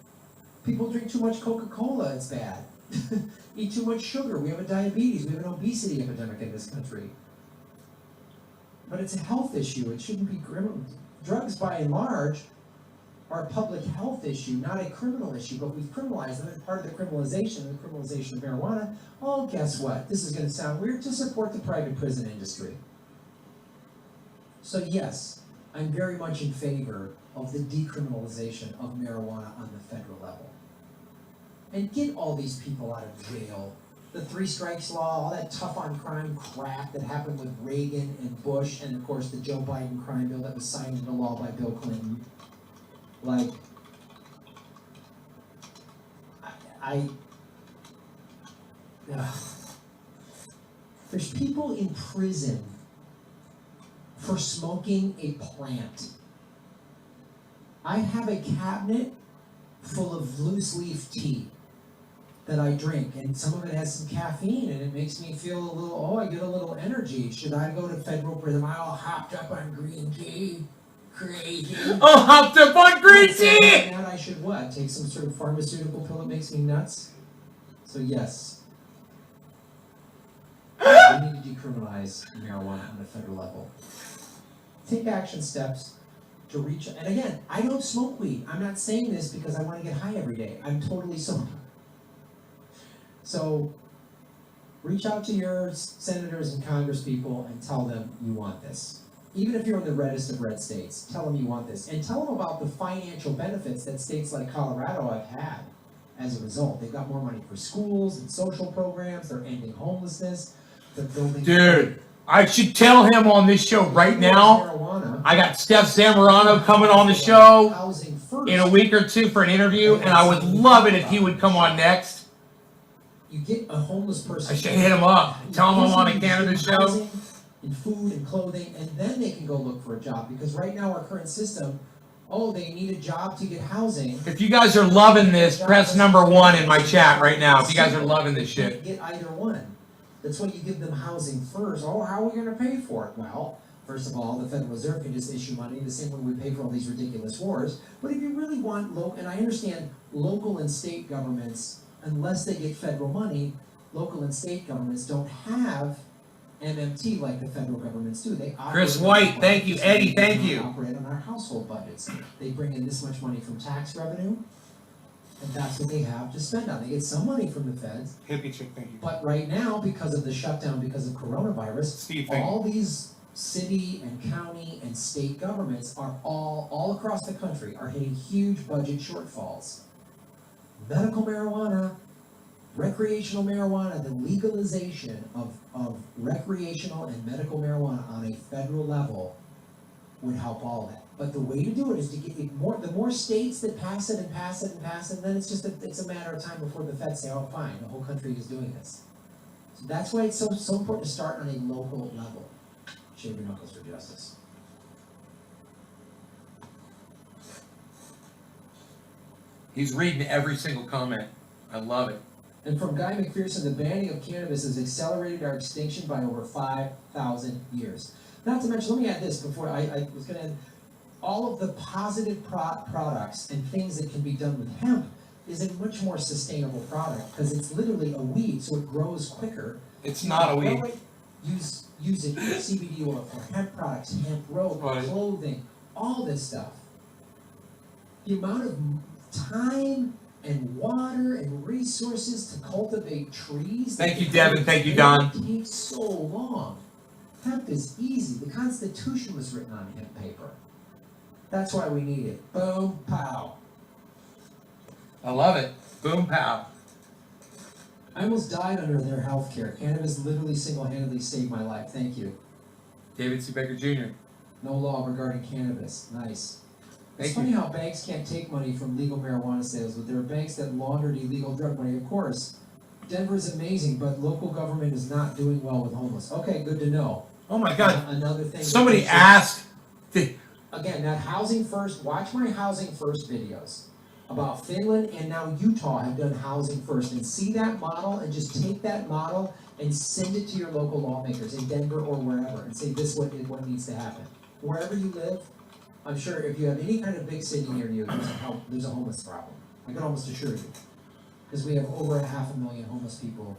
S4: People drink too much Coca-Cola, it's bad. Eat too much sugar, we have a diabetes, we have an obesity epidemic in this country. But it's a health issue, it shouldn't be criminal. Drugs, by and large, are a public health issue, not a criminal issue, but we've criminalized them, and part of the criminalization of marijuana, oh, guess what? This is going to sound weird, to support the private prison industry. So yes, I'm very much in favor of the decriminalization of marijuana on the federal level. And get all these people out of jail. The 3 strikes law, all that tough on crime crap that happened with Reagan and Bush, and of course the Joe Biden crime bill that was signed into law by Bill Clinton. Like, there's people in prison for smoking a plant. I have a cabinet full of loose leaf tea that I drink, and some of it has some caffeine, and it makes me feel a little, I get a little energy. Should I go to federal prison? Am I all hopped up on green tea? Crazy.
S1: Oh, hopped up on green tea!
S4: Now I should what? Take some sort of pharmaceutical pill that makes me nuts? So yes. We need to decriminalize marijuana on a federal level. Take action steps to reach, and again, I don't smoke weed. I'm not saying this because I want to get high every day. I'm totally sober. So, reach out to your senators and congresspeople and tell them you want this. Even if you're in the reddest of red states, tell them you want this. And tell them about the financial benefits that states like Colorado have had as a result. They've got more money for schools and social programs. They're ending homelessness. They're building...
S1: Dude, I should tell him on this show right now.
S4: Marijuana.
S1: I got Steph Zamorano coming on the show
S4: Housing first.
S1: in a week or two for an interview, and I would love it if he would come on next.
S4: You get a homeless person.
S1: I should hit him up. Tell him I'm on a cannabis show.
S4: Housing and food and clothing, and then they can go look for a job. Because right now our current system, they need a job to get housing.
S1: If you guys are loving this, press number 1 in my chat right now. If you guys are loving this shit.
S4: Get either one. That's why you give them housing first. How are we going to pay for it? Well, first of all, the Federal Reserve can just issue money the same way we pay for all these ridiculous wars. But if you really want and I understand local and state governments, unless they get federal money, local and state governments don't have MMT like the federal governments do. They operate
S1: Chris
S4: on
S1: White,
S4: our
S1: thank you.
S4: budgets.
S1: Eddie,
S4: They
S1: thank
S4: don't
S1: you.
S4: Operate on our household budgets. They bring in this much money from tax revenue, and that's what they have to spend on. They get some money from the feds,
S1: Hippie chick, thank you.
S4: but right now, because of the shutdown, because of coronavirus,
S1: Steve, thank you.
S4: all these city and county and state governments are all across the country are hitting huge budget shortfalls. Medical marijuana, recreational marijuana, the legalization of recreational and medical marijuana on a federal level would help all of that. But the way to do it is to get it the more states that pass it and pass it and pass it, then it's a matter of time before the feds say, oh fine, the whole country is doing this. So that's why it's so important to start on a local level. Shave your knuckles for justice.
S1: He's reading every single comment. I love it.
S4: And from Guy McPherson, the banning of cannabis has accelerated our extinction by over 5,000 years. Not to mention, let me add this before I was going to end. All of the positive products and things that can be done with hemp is a much more sustainable product because it's literally a weed, so it grows quicker.
S1: It's not a weed.
S4: Use it for CBD oil, for hemp products, hemp rope,
S1: Right.
S4: clothing, all this stuff. The amount of time and water and resources to cultivate trees.
S1: Thank you, Devin. Thank you, Don.
S4: It takes so long. Hemp is easy. The Constitution was written on hemp paper. That's why we need it. Boom, pow.
S1: I love it. Boom, pow.
S4: I almost died under their health care. Cannabis literally single-handedly saved my life. Thank you.
S1: David C. Baker Jr.
S4: No law regarding cannabis. Nice. It's
S1: Thank
S4: funny
S1: you.
S4: how banks can't take money from legal marijuana sales, but there are banks that laundered illegal drug money. Of course, Denver is amazing, but local government is not doing well with homeless. Okay, good to know.
S1: Oh my God.
S4: Another thing.
S1: Somebody asked.
S4: Again, that Housing First, watch my Housing First videos about Finland and now Utah have done Housing First, and see that model and just take that model and send it to your local lawmakers in Denver or wherever and say this is what needs to happen. Wherever you live, I'm sure if you have any kind of big city near you, there's a homeless problem. I can almost assure you. Because we have over 500,000 homeless people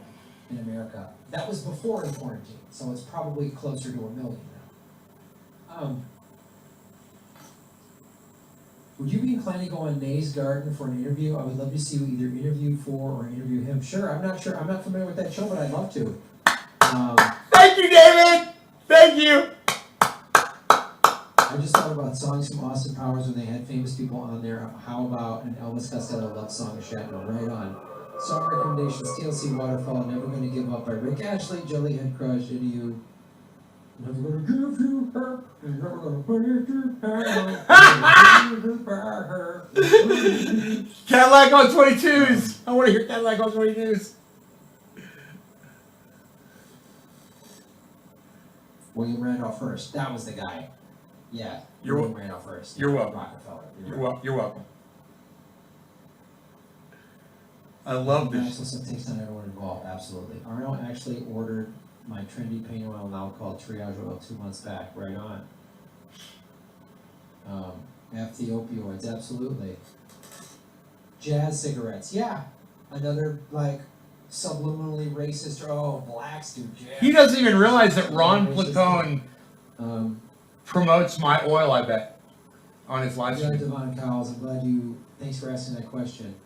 S4: in America. That was before the quarantine, so it's probably closer to 1 million now. Would you be inclined to go on Nay's Garden for an interview? I would love to see you either interview for or interview him. Sure. I'm not familiar with that show, but I'd love to.
S1: Thank you, David. Thank you.
S4: I just thought about songs from Austin Powers when they had famous people on there. How about an Elvis Costello love song of Shatner? Right on. Song recommendations: TLC Waterfall, Never Gonna Give Up by Rick Ashley, Jellyhead Crush, Into You. Never gonna give you her, never gonna put it to her.
S1: Cadillac on 22s. I want to hear Cadillac on 22s.
S4: William Randolph Hearst, that was the guy. Yeah,
S1: You're
S4: William Randolph Hearst.
S1: you're welcome.
S4: Rockefeller.
S1: You're welcome. I love
S4: National
S1: this.
S4: System takes on everyone involved, absolutely. Arno actually ordered my trendy paint oil now called Triage Oil 2 months back, right on. F the opioids, absolutely. Jazz cigarettes, yeah. Another, like, subliminally racist, oh, blacks do jazz.
S1: He doesn't even realize that Ron
S4: Racist.
S1: Placone promotes my oil, I bet, on his live
S4: Yeah,
S1: stream.
S4: Devon Cowles, I'm glad you, thanks for asking that question.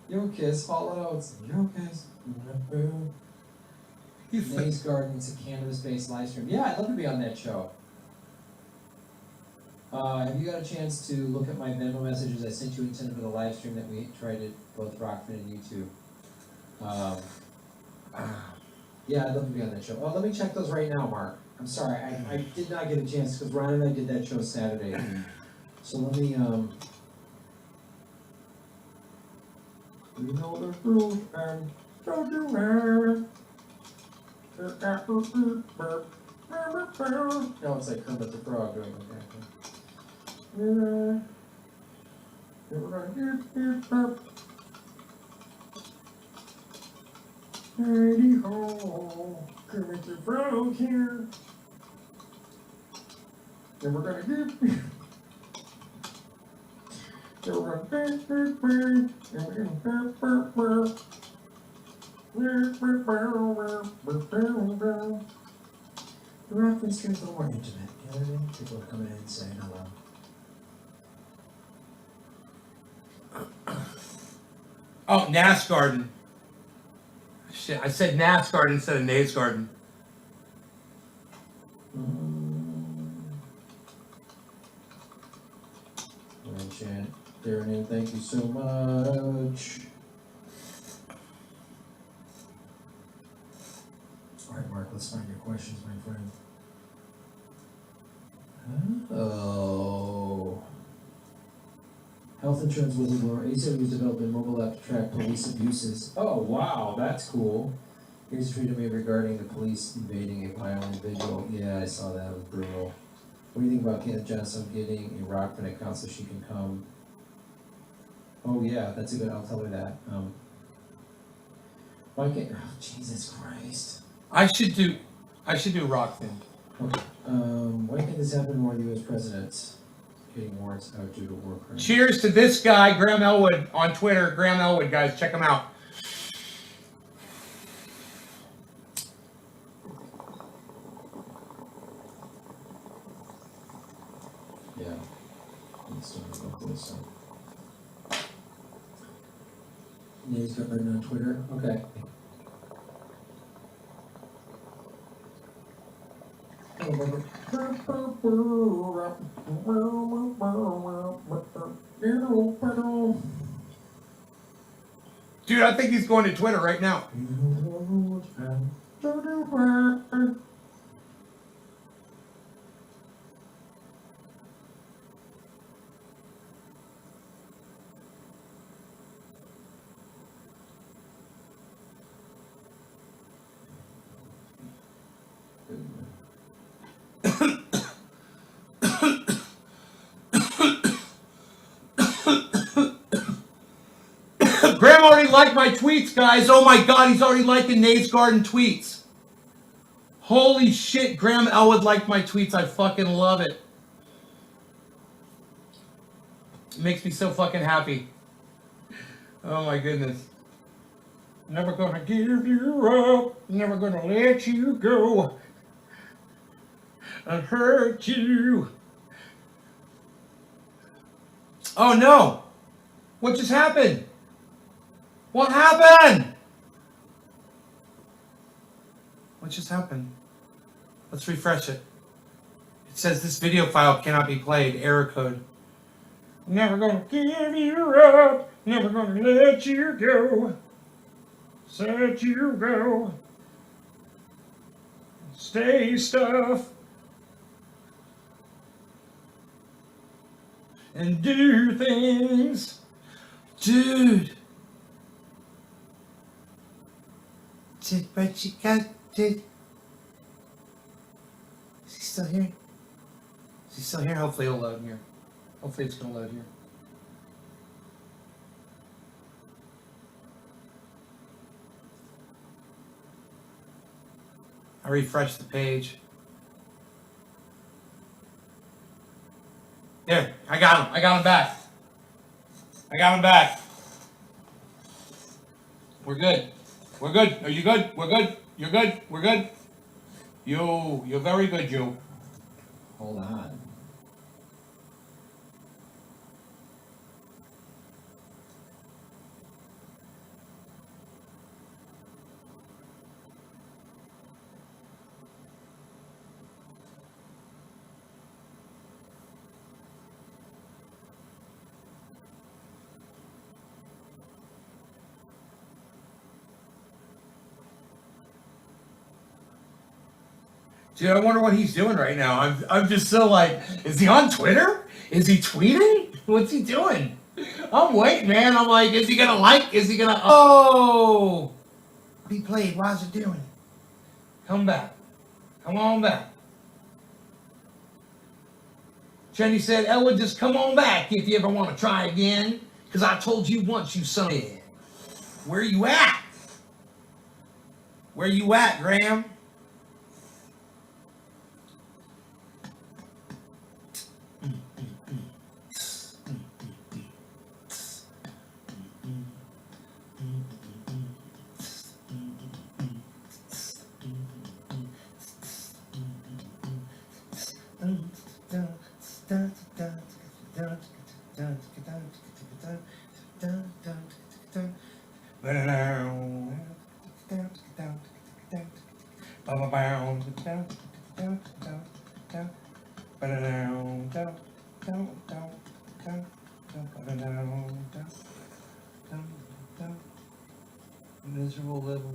S4: Yo Kiss, Fall Outs, Yo Kiss. Nate's Garden, it's a cannabis-based live stream. Yeah, I'd love to be on that show. Have you got a chance to look at my Venmo messages I sent you intended for the live stream that we tried at both Rockfin and YouTube? Yeah, I'd love to be on that show. Oh, let me check those right now, Mark. I'm sorry, I did not get a chance because Ron and I did that show Saturday. So let me, you know the rules and don't do that. No, it's like Kermit the Frog doing the Heidi ho, Kermit the Frog here. Then we're gonna get. The Rockfin stream's a little more intimate, you know what I mean? People are coming in and saying hello.
S1: Oh, Nass Garden. Shit, I said Nass Garden instead of Nays Garden.
S4: Chant, Darren, thank you so much. Alright, Mark, let's find your questions, my friend. Oh. Health insurance whistleblower. ACLU developed a mobile app to track police abuses. Oh, wow, that's cool. Here's a tweet of me regarding the police invading a violent individual. Yeah, I saw that. It was brutal. What do you think about Kenneth Johnson getting a Rockfin account so she can come? Oh yeah, that's a good. I'll tell her that. Why can't? Oh, Jesus Christ.
S1: I should do Rockfin.
S4: Okay. Why can't this happen more U.S. presidents getting warrants out due to war crimes?
S1: Cheers to this guy, Graham Elwood, on Twitter. Graham Elwood, guys, check him out.
S4: Yeah. Let's talk about this. Yeah, he's got written on Twitter. Okay.
S1: Dude, I think he's going to Twitter right now. Graham already liked my tweets, guys. Oh my god, he's already liking Nate's Garden tweets. Holy shit, Graham Elwood liked my tweets. I fucking love it. It makes me so fucking happy. Oh my goodness. Never gonna give you up. Never gonna let you go. I hurt you. Oh no. What just happened? What happened? What just happened? Let's refresh it. It says this video file cannot be played. Error code. Never gonna give you up. Never gonna let you go. Let you go. Stay stuff. And do things. Dude. Did what you got, did. Is he still here? Is he still here? Hopefully he'll load here. Hopefully it's gonna load here. I refreshed the page. There, I got him. I got him back. I got him back. We're good. We're good. Are you good? We're good. You're good. We're good. You're very good, you.
S4: Hold on.
S1: Dude, I wonder what he's doing right now. I'm just so like, is he on Twitter? Is he tweeting? What's he doing? I'm waiting, man. I'm like, is he gonna like? Is he gonna? Oh, he played. Why's it doing? Come back. Come on back. Jenny said, Elwood, just come on back if you ever want to try again. Because I told you once, you son of a... Where you at? Where you at, Graham? Miserable level.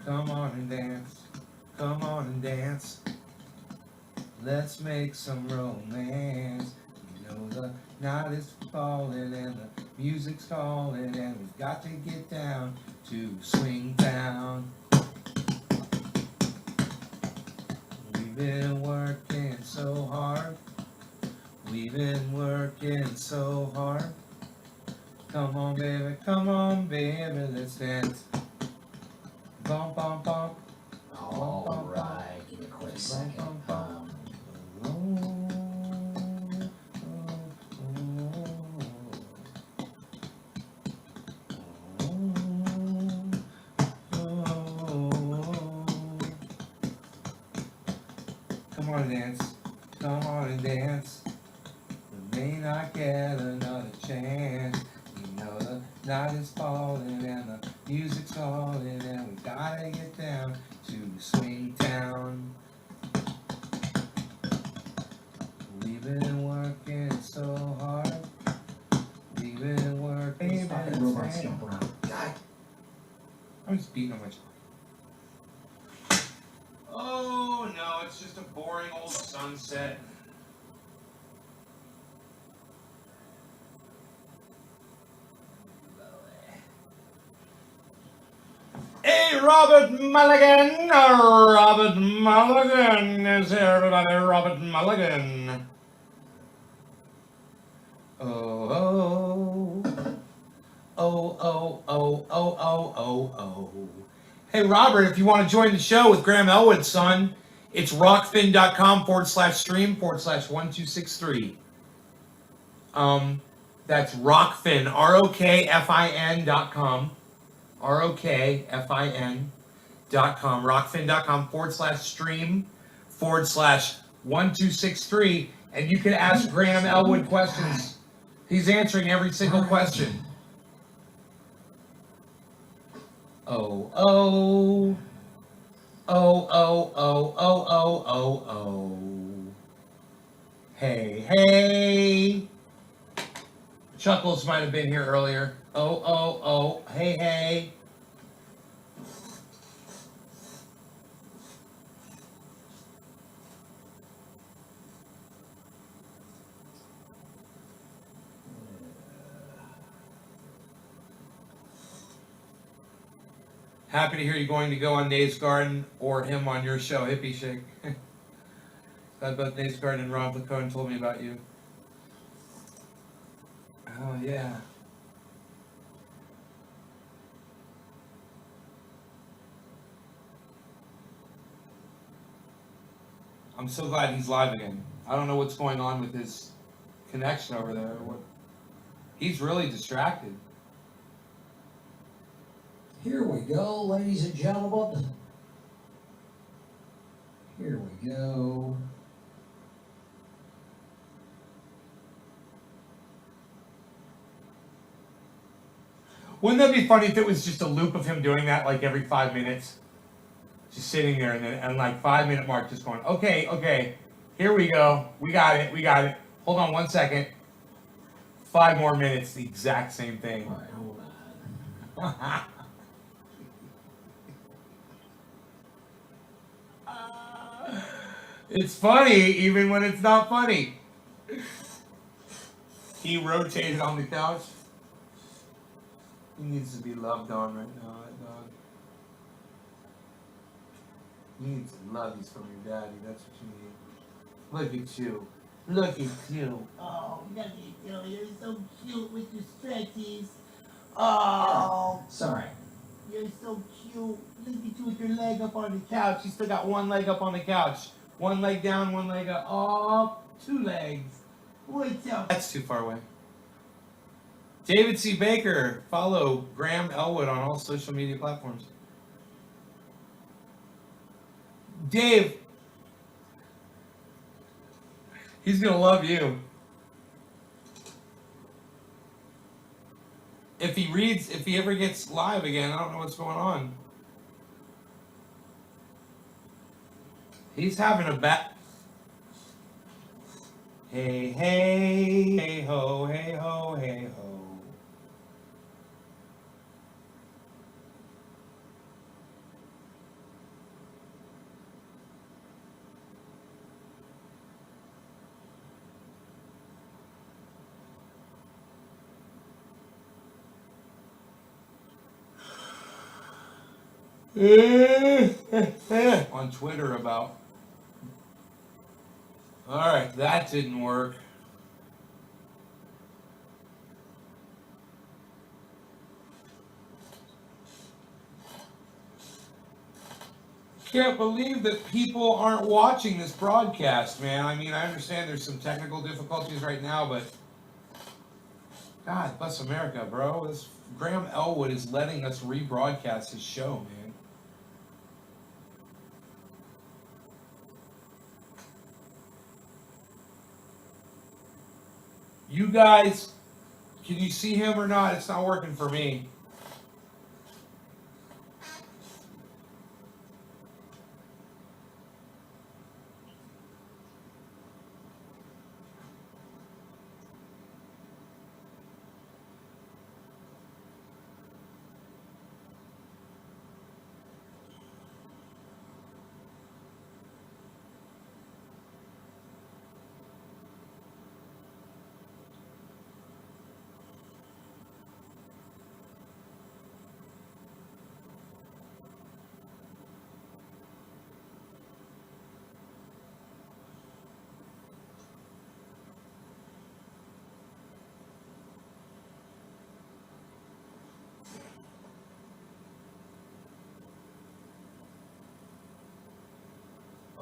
S1: Come on and dance. Come on and dance. Let's make some romance. You know the night is falling and the music's calling and we've got to get down to Swing Town. We've been working so hard. We've been working so hard. Come on, baby, let's dance. Bum, bum, bum.
S4: All right, give me a quick second.
S1: Come on and dance. Come on and dance. We may not get another chance. You know the night is falling and the music's calling and we gotta get down to Swing Town. We've been working so hard. We've been working.
S4: These fucking robots jump around. God.
S1: I'm just beating on my chest. Oh no, it's just a boring old sunset. Hey, Robert Mulligan! Robert Mulligan is here, everybody. Robert Mulligan. Oh, oh, oh, oh, oh, oh, oh, oh, oh. Hey, Robert, if you want to join the show with Graham Elwood, son, it's rockfin.com/stream/1263. That's rockfin, ROKFIN.com. ROKFIN.com. rockfin.com/stream/1263. And you can ask Graham Elwood questions. He's answering every single question. Oh, oh. Oh, oh, oh, oh, oh, oh, oh. Hey, hey. Chuckles might have been here earlier. Oh, oh, oh. Hey, hey. Happy to hear you going to go on Dave's Garden or him on your show, Hippie Shake. Glad both Dave's Garden and Rob Lacone told me about you. Oh, yeah. I'm so glad he's live again. I don't know what's going on with his connection over there. He's really distracted.
S4: Here we go, ladies and gentlemen. Here we go.
S1: Wouldn't that be funny if it was just a loop of him doing that like every 5 minutes? Just sitting there and then and like 5 minute mark just going, okay, here we go. We got it. Hold on 1 second. 5 more minutes, the exact same thing.
S4: All right, hold on.
S1: It's funny even when it's not funny. He rotated on the couch. He needs to be loved on right now, that dog. You need some loveys from your daddy, that's what you need. Look at you. Look at you.
S5: Oh, look at you. You're so cute with your stretchies. Oh,
S4: Sorry.
S5: you're so cute. Look at you with your leg up on the
S1: Couch, you still got one leg up on the couch. One leg down, one leg up. Oh, 2 legs.
S5: What's up?
S1: That's too far away. David C. Baker. Follow Graham Elwood on all social media platforms. Dave. He's gonna love you. If he ever gets live again, I don't know what's going on. He's having a bat. Hey, hey, hey ho, hey ho, hey ho. On Twitter about. Alright, that didn't work. Can't believe that people aren't watching this broadcast, man. I mean, I understand there's some technical difficulties right now, but God bless America, bro. This Graham Elwood is letting us rebroadcast his show, man. You guys, can you see him or not? It's not working for me.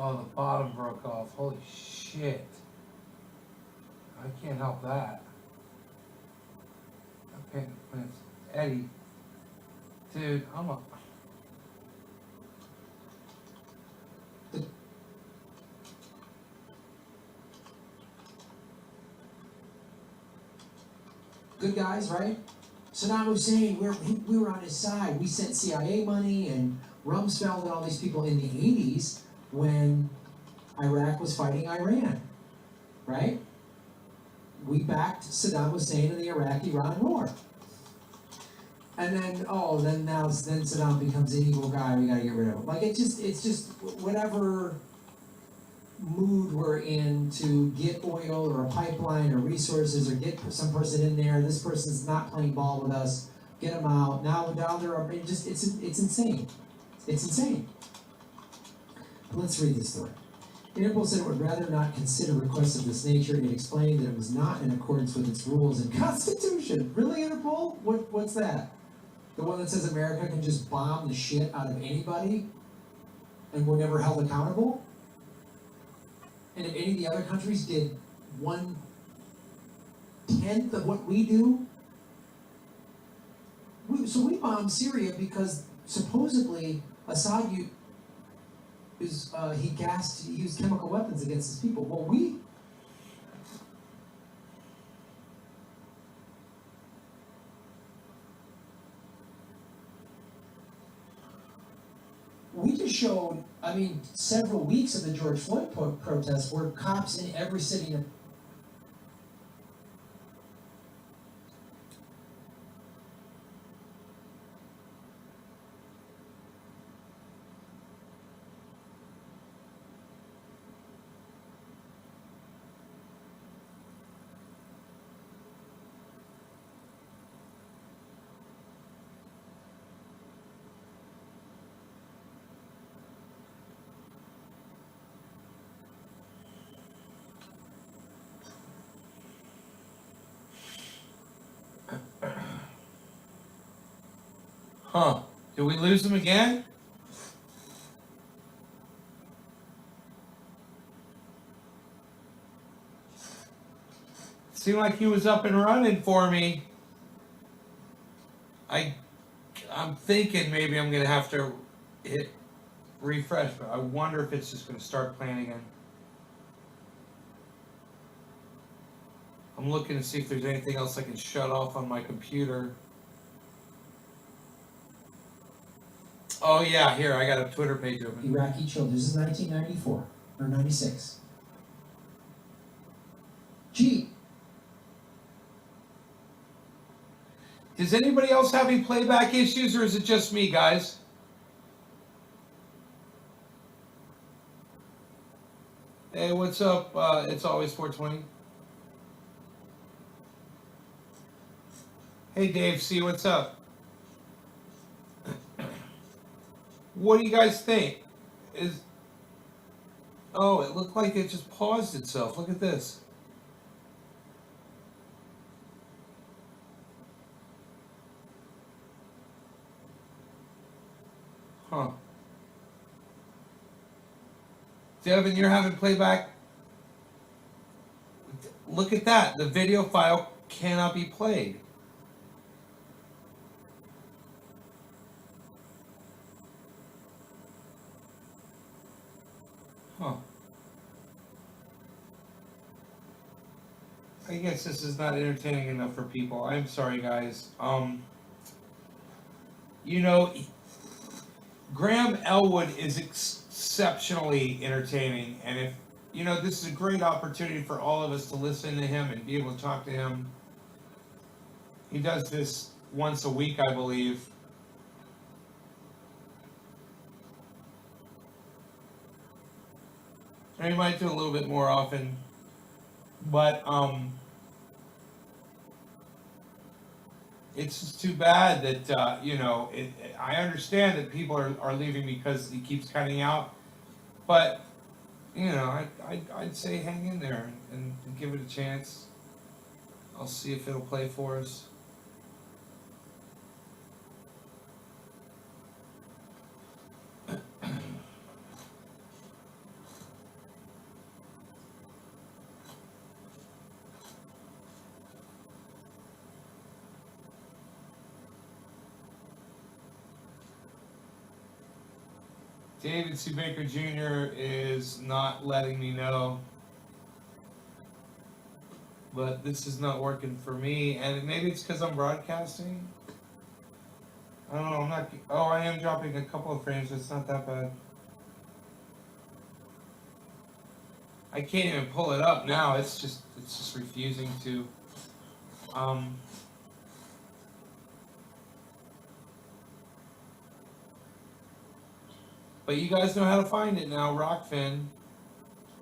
S1: Oh, the bottom broke off. Holy shit. I can't help that. Okay, it's Eddie. Dude, I'm a...
S4: Good guys, right? Saddam Hussein, we were on his side. We sent CIA money and Rumsfeld and all these people in the 80s when Iraq was fighting Iran, right? We backed Saddam Hussein in the Iraq-Iran war. And then, then Saddam becomes an evil guy, we gotta get rid of him. Like, it's just whatever mood we're in to get oil or a pipeline or resources or get some person in there, this person's not playing ball with us, get them out. Now there are just it's insane. It's insane. But let's read this story. Interpol said it would rather not consider requests of this nature. It explained that it was not in accordance with its rules and constitution. Really, Interpol? What's that? The one that says America can just bomb the shit out of anybody and we're never held accountable? And if any of the other countries did 1/10 of what we do, so we bombed Syria because supposedly Assad he used chemical weapons against his people. Well, we just showed, several weeks of the George Floyd protests where cops in every city in
S6: Huh. Did we lose him again? Seemed like he was up and running for me. I'm thinking maybe I'm gonna have to hit refresh, but I wonder if it's just gonna start playing again. I'm looking to see if there's anything else I can shut off on my computer. Oh yeah, here, I got a Twitter page open.
S4: Iraqi children. This is 1994 or 96. Gee,
S6: Does anybody else have any playback issues, or is it just me, guys? Hey, what's up? It's always 420. Hey, Dave C, what's up? What do you guys think? Oh, it looked like it just paused itself. Look at this. Huh. Devin, you're having playback. Look at that. The video file cannot be played. Huh. I guess this is not entertaining enough for people. I'm sorry, guys. You know, Graham Elwood is exceptionally entertaining, and if this is a great opportunity for all of us to listen to him and be able to talk to him. He does this once a week, I believe. Or he might do a little bit more often, but it's just too bad that I understand that people are leaving because he keeps cutting out, but I'd say hang in there and give it a chance. I'll see if it'll play for us. David C. Baker Jr. is not letting me know, but this is not working for me, and maybe it's because I'm broadcasting. I don't know. I am dropping a couple of frames. It's not that bad. I can't even pull it up now. It's just refusing to. But you guys know how to find it now. Rockfin,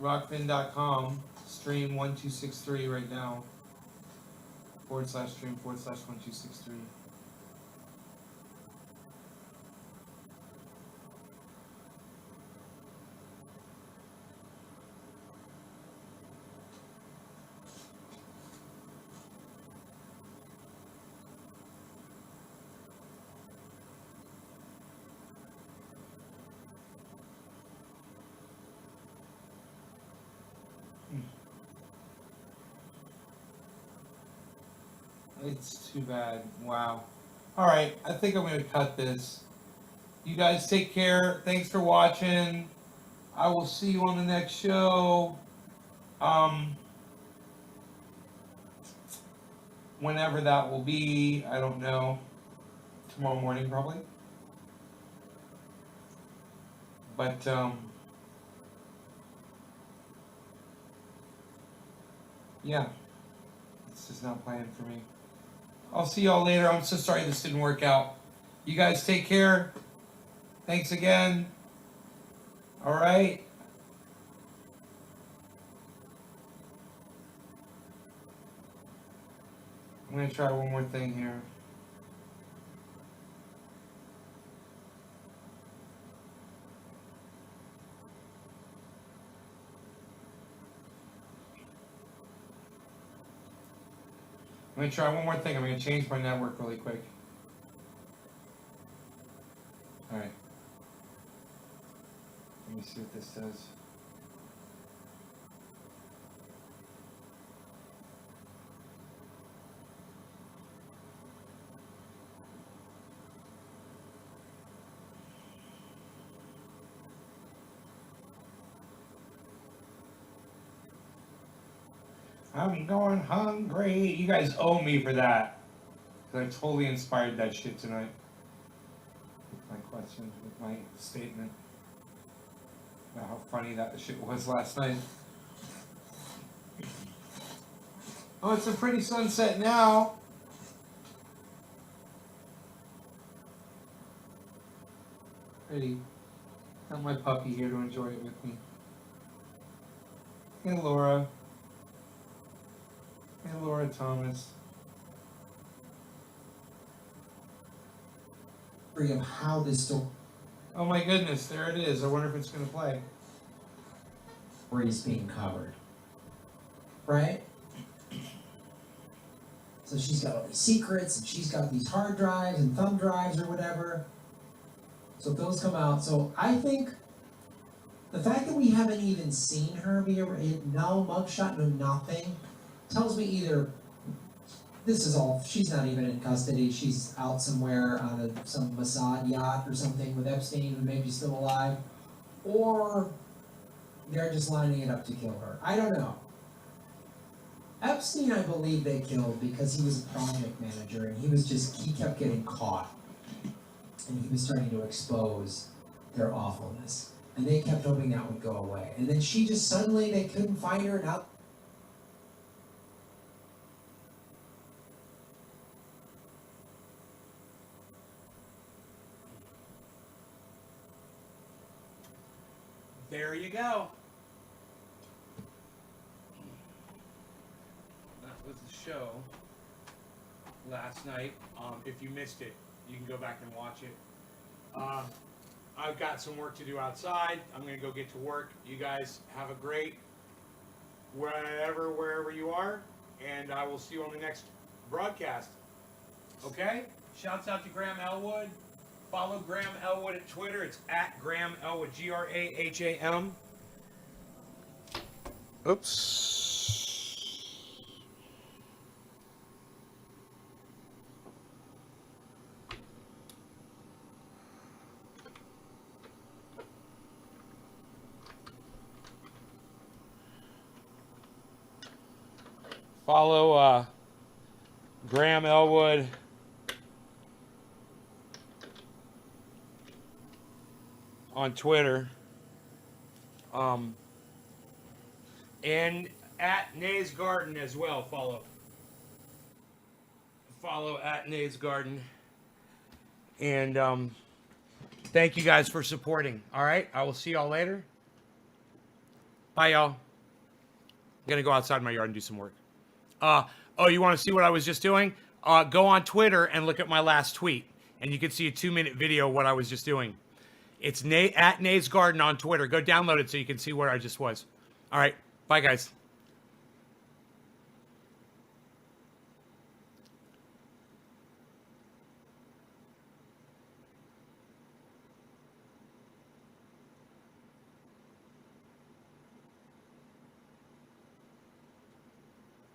S6: rockfin.com, stream 1263 right now. /stream/1263. It's too bad. Wow. All right, I think I'm gonna cut this. You guys take care. Thanks for watching. I will see you on the next show. Whenever that will be, I don't know. Tomorrow morning, probably. But yeah, it's just not playing for me. I'll see y'all later. I'm so sorry this didn't work out. You guys take care. Thanks again. All right. I'm going to try one more thing here. I'm going to try one more thing. I'm going to change my network really quick. All right. Let me see what this does. I'm going hungry. You guys owe me for that. Because I totally inspired that shit tonight. With my questions, with my statement. About how funny that shit was last night. Oh, it's a pretty sunset now. Pretty. Got my puppy here to enjoy it with me. Hey, Laura. Hey, Laura Thomas.
S4: Of how this story
S6: Oh my goodness, there it is. I wonder if it's going to play.
S4: is being covered. Right? So she's got all these secrets, and she's got these hard drives and thumb drives or whatever. So if those come out, so I think the fact that we haven't even seen her be no mugshot, no nothing, tells me either this is all, she's not even in custody, she's out somewhere on some Mossad yacht or something with Epstein, who may be still alive, or they're just lining it up to kill her. I don't know. Epstein, I believe they killed because he was a project manager and he kept getting caught. And he was starting to expose their awfulness. And they kept hoping that would go away. And then she just suddenly, they couldn't find her, and out.
S1: There you go. That was the show last night. If you missed it, you can go back and watch it. I've got some work to do outside. I'm going to go get to work. You guys have a great wherever you are, and I will see you on the next broadcast. Okay? Shouts out to Graham Elwood. Follow Graham Elwood at Twitter. It's at Graham Elwood, Graham. Oops. Follow Graham Elwood on Twitter, and at Nays Garden as well. Follow at Nays Garden, and thank you guys for supporting. All right, I will see y'all later. Bye, y'all. I'm gonna go outside my yard and do some work. Oh, you want to see what I was just doing? Go on Twitter and look at my last tweet, and you can see a 2-minute video of what I was just doing. It's at Nays Garden on Twitter. Go download it so you can see where I just was. All right. Bye, guys.